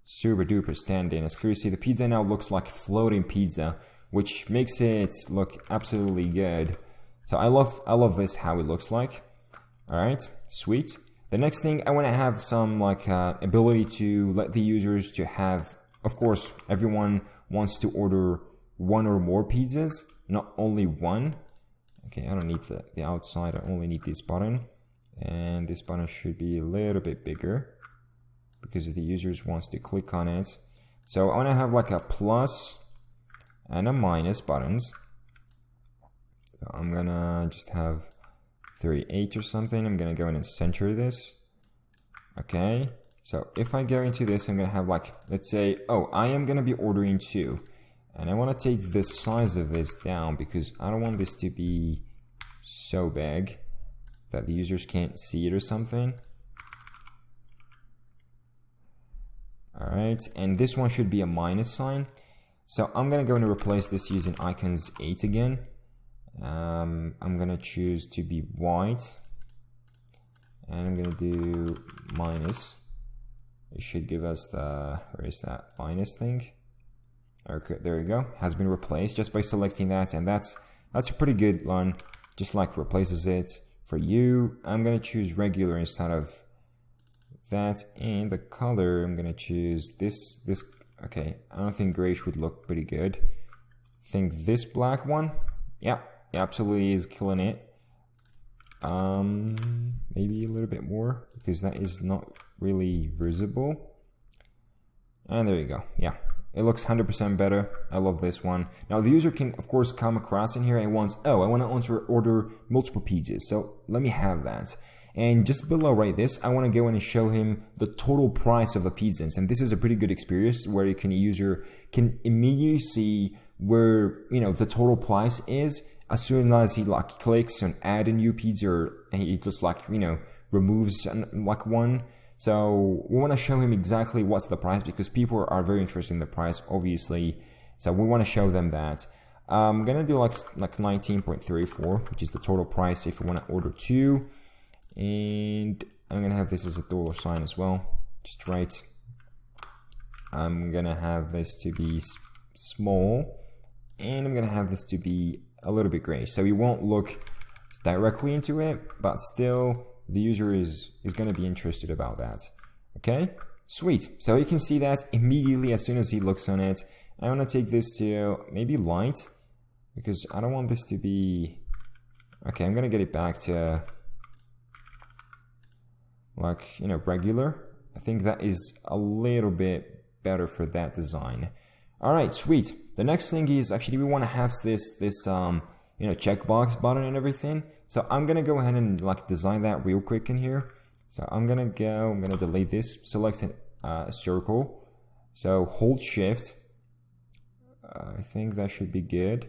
super duper standing. As you see, the pizza now looks like floating pizza, which makes it look absolutely good. So I love this, how it looks like. All right, sweet. The next thing, I want to have some like ability to let the users to have, of course, everyone wants to order one or more pizzas, not only one. Okay, I don't need the outside, I only need this button. And this button should be a little bit bigger because the users wants to click on it. So I want to have like a plus and a minus buttons. So I'm gonna just have 38 or something. I'm gonna go in and center this. Okay, so if I go into this, I'm gonna have like, let's say, oh, I am gonna be ordering 2, and I want to take the size of this down because I don't want this to be so big that the users can't see it or something. Alright, and this one should be a minus sign. So I'm gonna go and replace this using icons 8 again. I'm gonna choose to be white, and I'm gonna do minus. It should give us the, where is that minus thing? Okay, there we go. Has been replaced just by selecting that, and that's a pretty good one. Just like replaces it. For you, I'm gonna choose regular instead of that, and the color I'm gonna choose this. Okay, I don't think grayish would look pretty good. I think this black one, yeah, absolutely is killing it. Maybe a little bit more because that is not really visible. And there you go. Yeah, it looks 100% better. I love this one. Now the user can of course come across in here and wants, oh, I want to order multiple pages. So let me have that. And just below right this, I want to go in and show him the total price of the pizzas. And this is a pretty good experience where user can immediately see where, you know, the total price is as soon as he like clicks and add a new pizza, or he just like, you know, removes like one. So we want to show him exactly what's the price because people are very interested in the price, obviously. So we want to show them that. I'm gonna do like 19.34, which is the total price if we want to order 2. And I'm gonna have this as a dollar sign as well, just right. I'm gonna have this to be small, and I'm gonna have this to be a little bit gray, so we won't look directly into it, but still the user is gonna be interested about that. Okay, sweet. So you can see that immediately as soon as he looks on it. I want to take this to maybe light because I don't want this to be. Okay, I'm gonna get it back to like, you know, regular. I think that is a little bit better for that design. All right, sweet. The next thing is actually we want to have this you know, checkbox button and everything. So I'm gonna go ahead and like design that real quick in here. So I'm gonna delete this, select a circle. So hold shift. I think that should be good.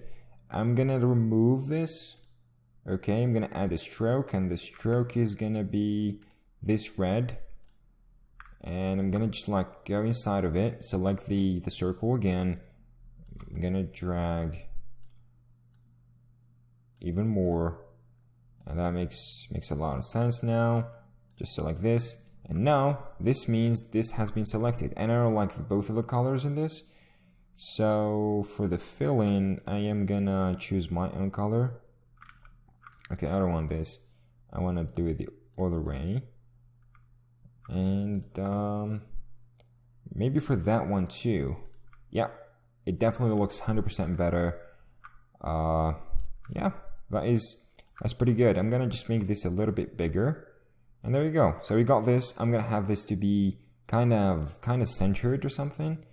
I'm gonna remove this. Okay, I'm gonna add a stroke, and the stroke is gonna be this red, and I'm gonna just like go inside of it, select the circle again. I'm gonna drag even more, and that makes a lot of sense now. Just select this, and now this means this has been selected, and I don't like both of the colors in this. So for the fill-in, I am gonna choose my own color. Okay, I don't want this. I want to do it the other way. And maybe for that one too. Yeah, it definitely looks 100% better. Yeah, that's pretty good. I'm gonna just make this a little bit bigger, and there you go. So we got this. I'm gonna have this to be kind of centered or something,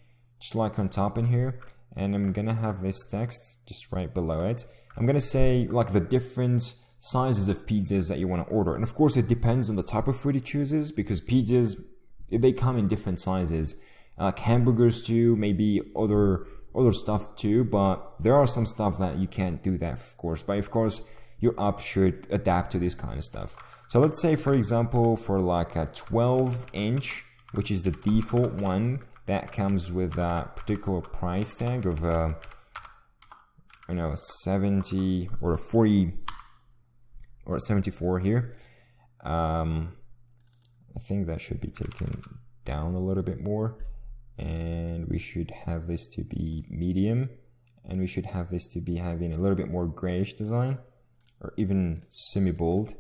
just like on top in here. And I'm gonna have this text just right below it. I'm gonna say like the different sizes of pizzas that you want to order, and of course it depends on the type of food he chooses, because pizzas, they come in different sizes, hamburgers too, maybe other stuff too, but there are some stuff that you can't do that, of course. But of course your app should adapt to this kind of stuff. So let's say for example for like a 12-inch, which is the default one, that comes with a particular price tag of 70 or 40 or 74 here. I think that should be taken down a little bit more, and we should have this to be medium, and we should have this to be having a little bit more grayish design, or even semi-bold.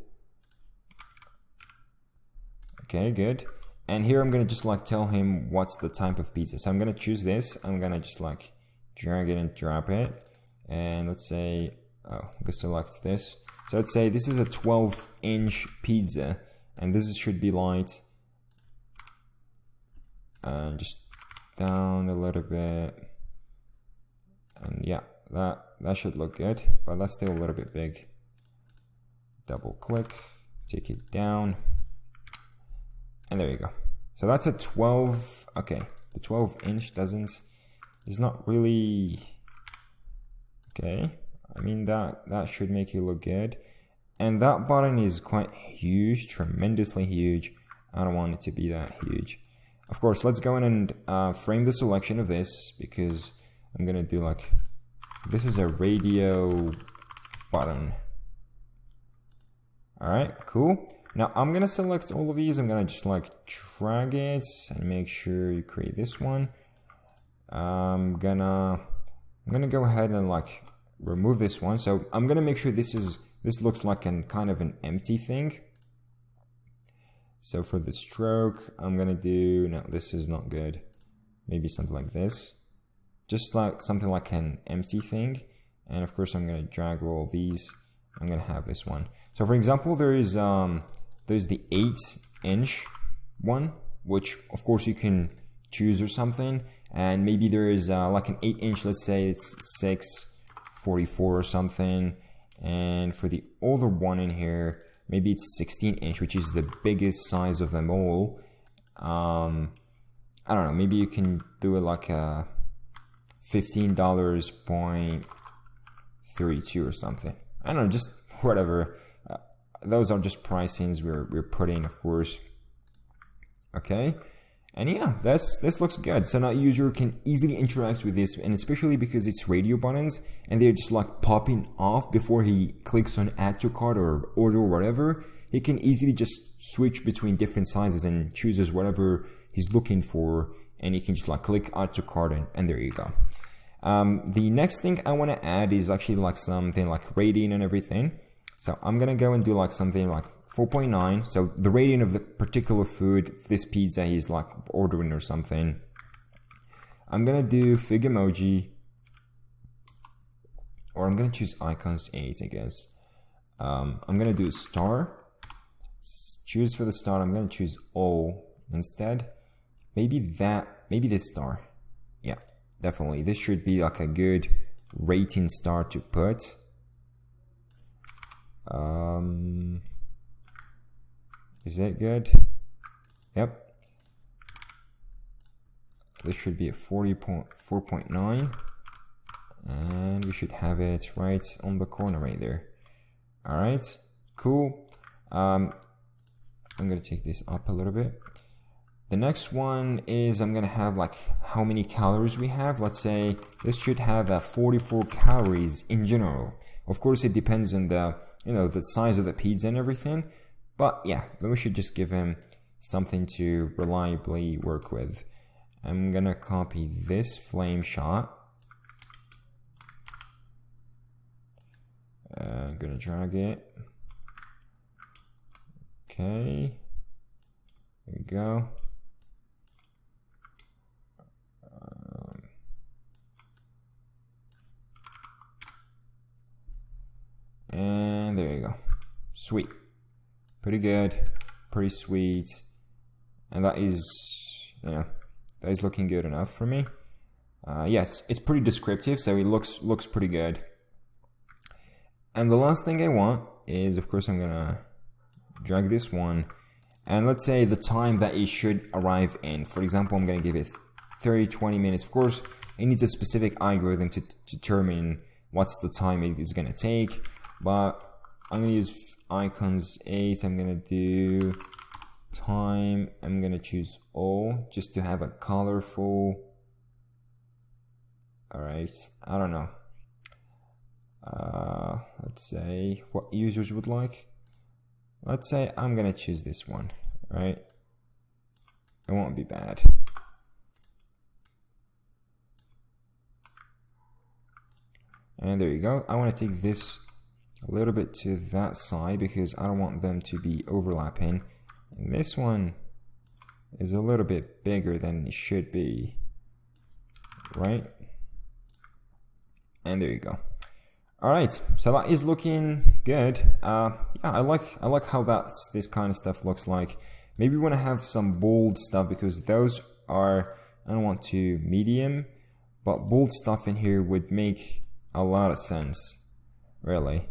Okay, good. And here I'm gonna just like tell him what's the type of pizza. So I'm gonna choose this. I'm gonna just like drag it and drop it, and let's say, I'm gonna select this. So let's say this is a 12-inch pizza, and this should be light. And just down a little bit. And yeah, that should look good, but that's still a little bit big. Double click, take it down, and there you go. So that's a 12. Okay, the 12-inch is not really okay. I mean that should make it look good, and that button is quite huge, tremendously huge. I don't want it to be that huge. Of course, let's go in and frame the selection of this, because I'm gonna do like, this is a radio button. All right, cool. Now I'm gonna select all of these. I'm gonna just like drag it and make sure you create this one. I'm gonna go ahead and like remove this one. So I'm gonna make sure this looks like kind of an empty thing. So for the stroke, I'm gonna do, no, this is not good. Maybe something like this. Just like something like an empty thing. And of course I'm gonna drag all these. I'm gonna have this one. So for example, there's the 8-inch one, which of course you can choose or something. And maybe there is like an 8-inch, let's say it's 644 or something. And for the older one in here, maybe it's 16-inch, which is the biggest size of them all. I don't know, maybe you can do it like a $15.32 or something. I don't know, just whatever. Those are just pricings we're putting, of course. Okay, and yeah, this looks good. So now user can easily interact with this, and especially because it's radio buttons and they're just like popping off before he clicks on add to cart or order or whatever. He can easily just switch between different sizes and chooses whatever he's looking for, and he can just like click add to cart, and there you go. The next thing I want to add is actually like something like rating and everything. So I'm gonna go and do like something like 4.9. So the rating of the particular food, this pizza he's like ordering or something. I'm gonna do fig emoji, or I'm gonna choose icons 8, I guess. I'm gonna do a star. Choose for the star. I'm gonna choose all instead. Maybe this star. Yeah, definitely. This should be like a good rating star to put. Is it good? Yep. This should be a 4.9, and we should have it right on the corner right there. All right, cool. I'm gonna take this up a little bit. The next one is I'm gonna have like how many calories we have. Let's say this should have 44 calories in general. Of course, it depends on the the size of the pizza and everything. But yeah, then we should just give him something to reliably work with. I'm gonna copy this flame shot. I'm gonna drag it. Okay. There we go. And there you go. Sweet. Pretty good. Pretty sweet. And that is, that is looking good enough for me. Yes, it's pretty descriptive, so it looks pretty good. And the last thing I want is, of course, I'm gonna drag this one, and let's say the time that it should arrive in. For example, I'm gonna give it 30-20 minutes. Of course, it needs a specific algorithm to determine what's the time it is gonna take. But I'm gonna use icons 8. I'm gonna do time. I'm gonna choose all just to have a colorful. All right, I don't know. Let's say what users would like. Let's say I'm gonna choose this one. Right, it won't be bad. And there you go. I want to take this a little bit to that side because I don't want them to be overlapping. And this one is a little bit bigger than it should be, right? And there you go. All right, so that is looking good. Yeah, I like how this kind of stuff looks like. Maybe we want to have some bold stuff because those are, I don't want to medium, but bold stuff in here would make a lot of sense, really.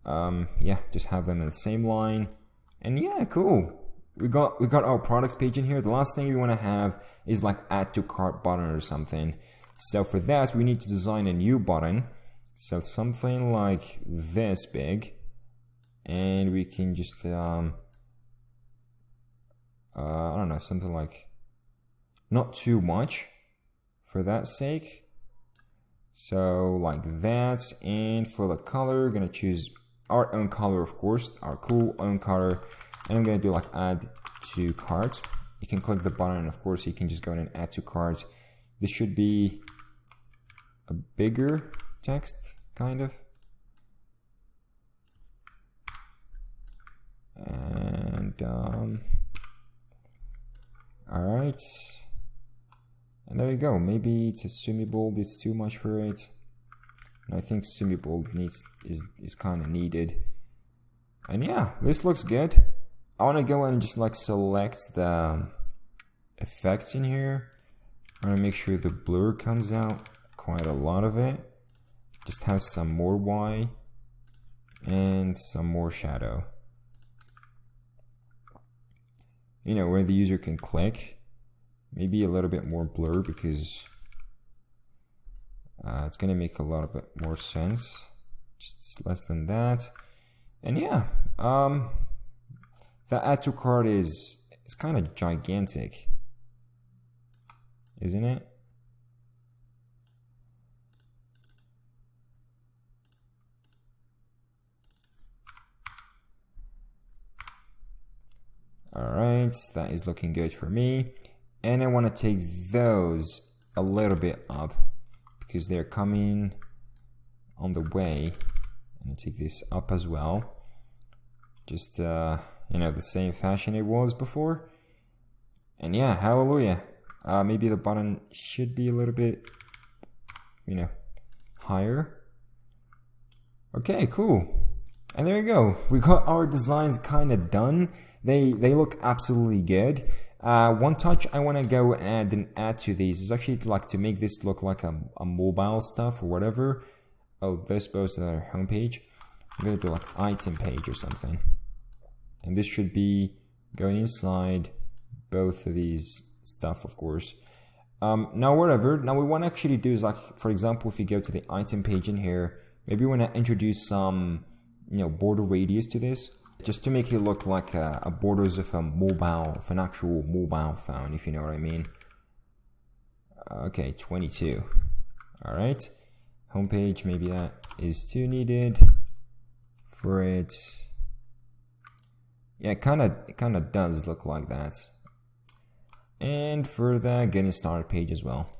Yeah, just have them in the same line, and yeah, cool. We got our products page in here. The last thing we want to have is like add to cart button or something. So for that, we need to design a new button. So something like this big, and we can just I don't know, something like not too much for that sake. So like that, and for the color, we're gonna choose our own color, of course, our cool own color, and I'm gonna do like add to carts. You can click the button, and of course you can just go in and add to carts. This should be a bigger text, kind of. And alright, and there you go. Maybe to semi-bold is too much for it, and I think semi-bold is kind of needed. And yeah, this looks good. I want to go and just like select the effects in here. I want to make sure the blur comes out, quite a lot of it. Just have some more Y and some more shadow. You know, where the user can click. Maybe a little bit more blur because it's going to make a lot bit more sense. Just less than that. And yeah, the add to cart is kind of gigantic, isn't it? Alright, that is looking good for me. And I want to take those a little bit up because they're coming on the way. I'm going to take this up as well. Just, you know, the same fashion it was before. And yeah, hallelujah. Maybe the button should be a little bit, you know, higher. Okay, cool. And there you go. We got our designs kind of done. They look absolutely good. One touch I want to go and add to these is actually like to make this look like a mobile stuff or whatever. Oh, this goes to their homepage. I'm going to do like item page or something. And this should be going inside both of these stuff, of course. Now, whatever. Now, we want to actually do is like, for example, if you go to the item page in here, maybe we want to introduce some, you know, border radius to this, just to make it look like a borders of of an actual mobile phone, if you know what I mean. Okay, 22. All right. Homepage, maybe that is too needed for it. Yeah, it kind of does look like that. And for the getting started page as well.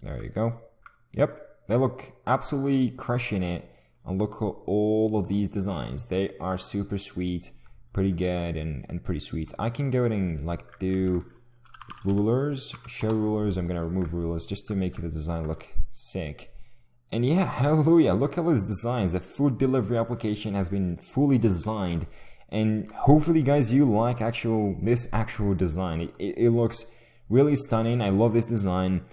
There you go. Yep, they look absolutely crushing it. And look at all of these designs. They are super sweet, pretty good, and pretty sweet. I can go and like do rulers, show rulers. I'm gonna remove rulers just to make the design look sick. And yeah, hallelujah, look at those designs. The food delivery application has been fully designed. And hopefully guys, you like this actual design. It looks really stunning. I love this design.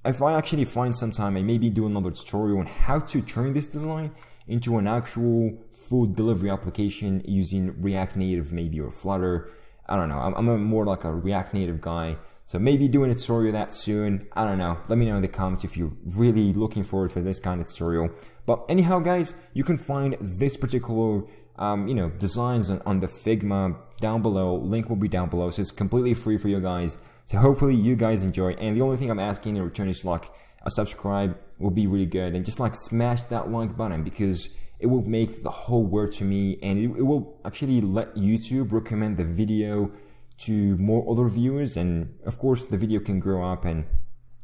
If I actually find some time, I maybe do another tutorial on how to turn this design into an actual food delivery application using React Native maybe or Flutter. I don't know. I'm more like a React Native guy. So maybe doing a tutorial of that soon. I don't know. Let me know in the comments if you're really looking forward for this kind of tutorial. But anyhow, guys, you can find this particular you know, designs on the Figma down below. Link will be down below, so it's completely free for you guys. So hopefully you guys enjoy. And the only thing I'm asking in return is like a subscribe will be really good, and just like smash that like button because it will make the whole world to me, and it will actually let YouTube recommend the video to more other viewers, and of course the video can grow up and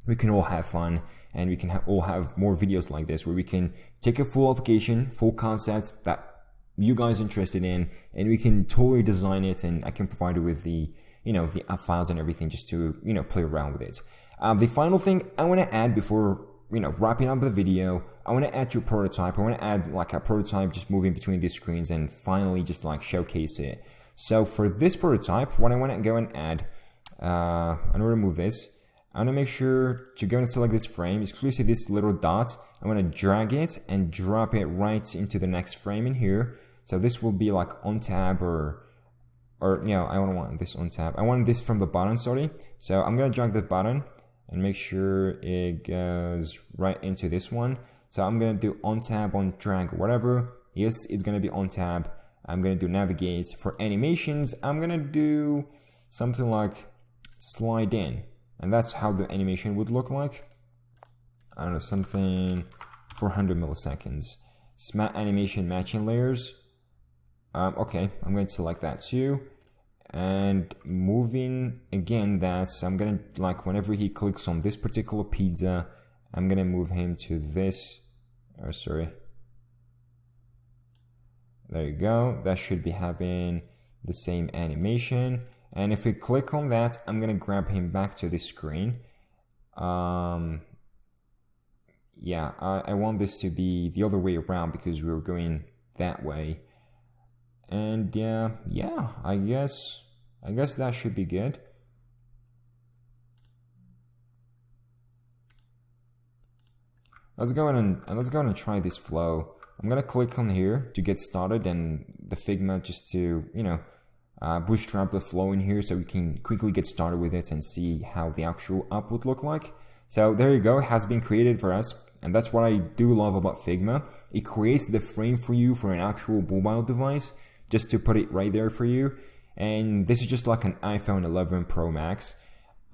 we can all have fun, and we can all have more videos like this where we can take a full application, full concept that you guys are interested in, and we can totally design it, and I can provide it with the, you know, the app files and everything just to, you know, play around with it. The final thing I want to add before wrapping up the video, I want to add to a prototype. I want to add like a prototype just moving between these screens and finally just like showcase it. So for this prototype, what I want to go and add, I'm going to remove this. I want to make sure to go and select this frame, exclusive this little dot. I want to drag it and drop it right into the next frame in here. So this will be like on tab or I don't want this on tab. I want this from the button, sorry. So I'm going to drag that button and make sure it goes right into this one. So I'm going to do on tab, on drag, whatever. Yes, it's going to be on tab. I'm going to do navigate. For animations, I'm going to do something like slide in. And that's how the animation would look like. I don't know, something 400 milliseconds. Smart animation matching layers. Okay, I'm going to select that too. And moving again, I'm gonna like whenever he clicks on this particular pizza, I'm gonna move him to this. Oh, sorry. There you go. That should be having the same animation. And if we click on that, I'm gonna grab him back to the screen. Yeah, I want this to be the other way around because we were going that way. And yeah, I guess that should be good. Let's go in and try this flow. I'm gonna click on here to get started, and the Figma just to bootstrap the flow in here so we can quickly get started with it and see how the actual output look like. So there you go, it has been created for us, and that's what I do love about Figma. It creates the frame for you for an actual mobile device, just to put it right there for you. And this is just like an iPhone 11 Pro Max.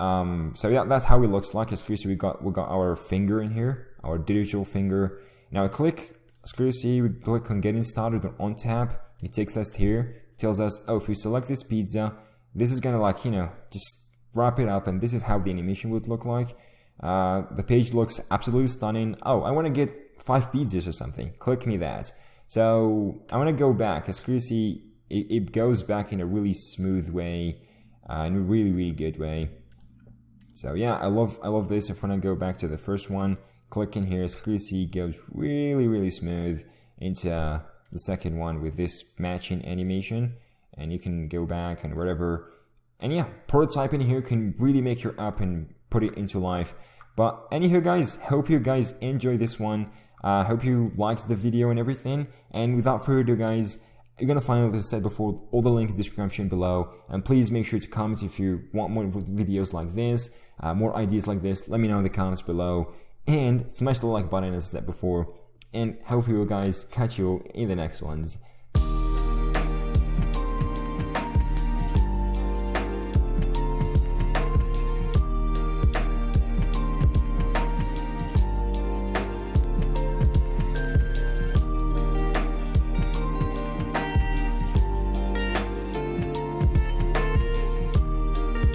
So yeah, that's how it looks like. As we got our finger in here, our digital finger. Now I click, we click on getting started on tab. It takes us here. It tells us, oh, if we select this pizza, this is gonna like, just wrap it up, and this is how the animation would look like. The page looks absolutely stunning. Oh, I want to get 5 pizzas or something. Click me that. So I want to go back. As you see, it goes back in a really smooth way, in a really good way. So yeah, I love this. If I want to go back to the first one, click in here. As you see, it goes really smooth into the second one with this matching animation, and you can go back and whatever. And yeah, prototyping here can really make your app and put it into life. But anywho, guys, hope you guys enjoy this one. Hope you liked the video and everything. And without further ado, guys, you're gonna find, as I said before, all the links in the description below. And please make sure to comment if you want more videos like this, more ideas like this. Let me know in the comments below. And smash the like button, as I said before. And hope you guys catch you in the next ones.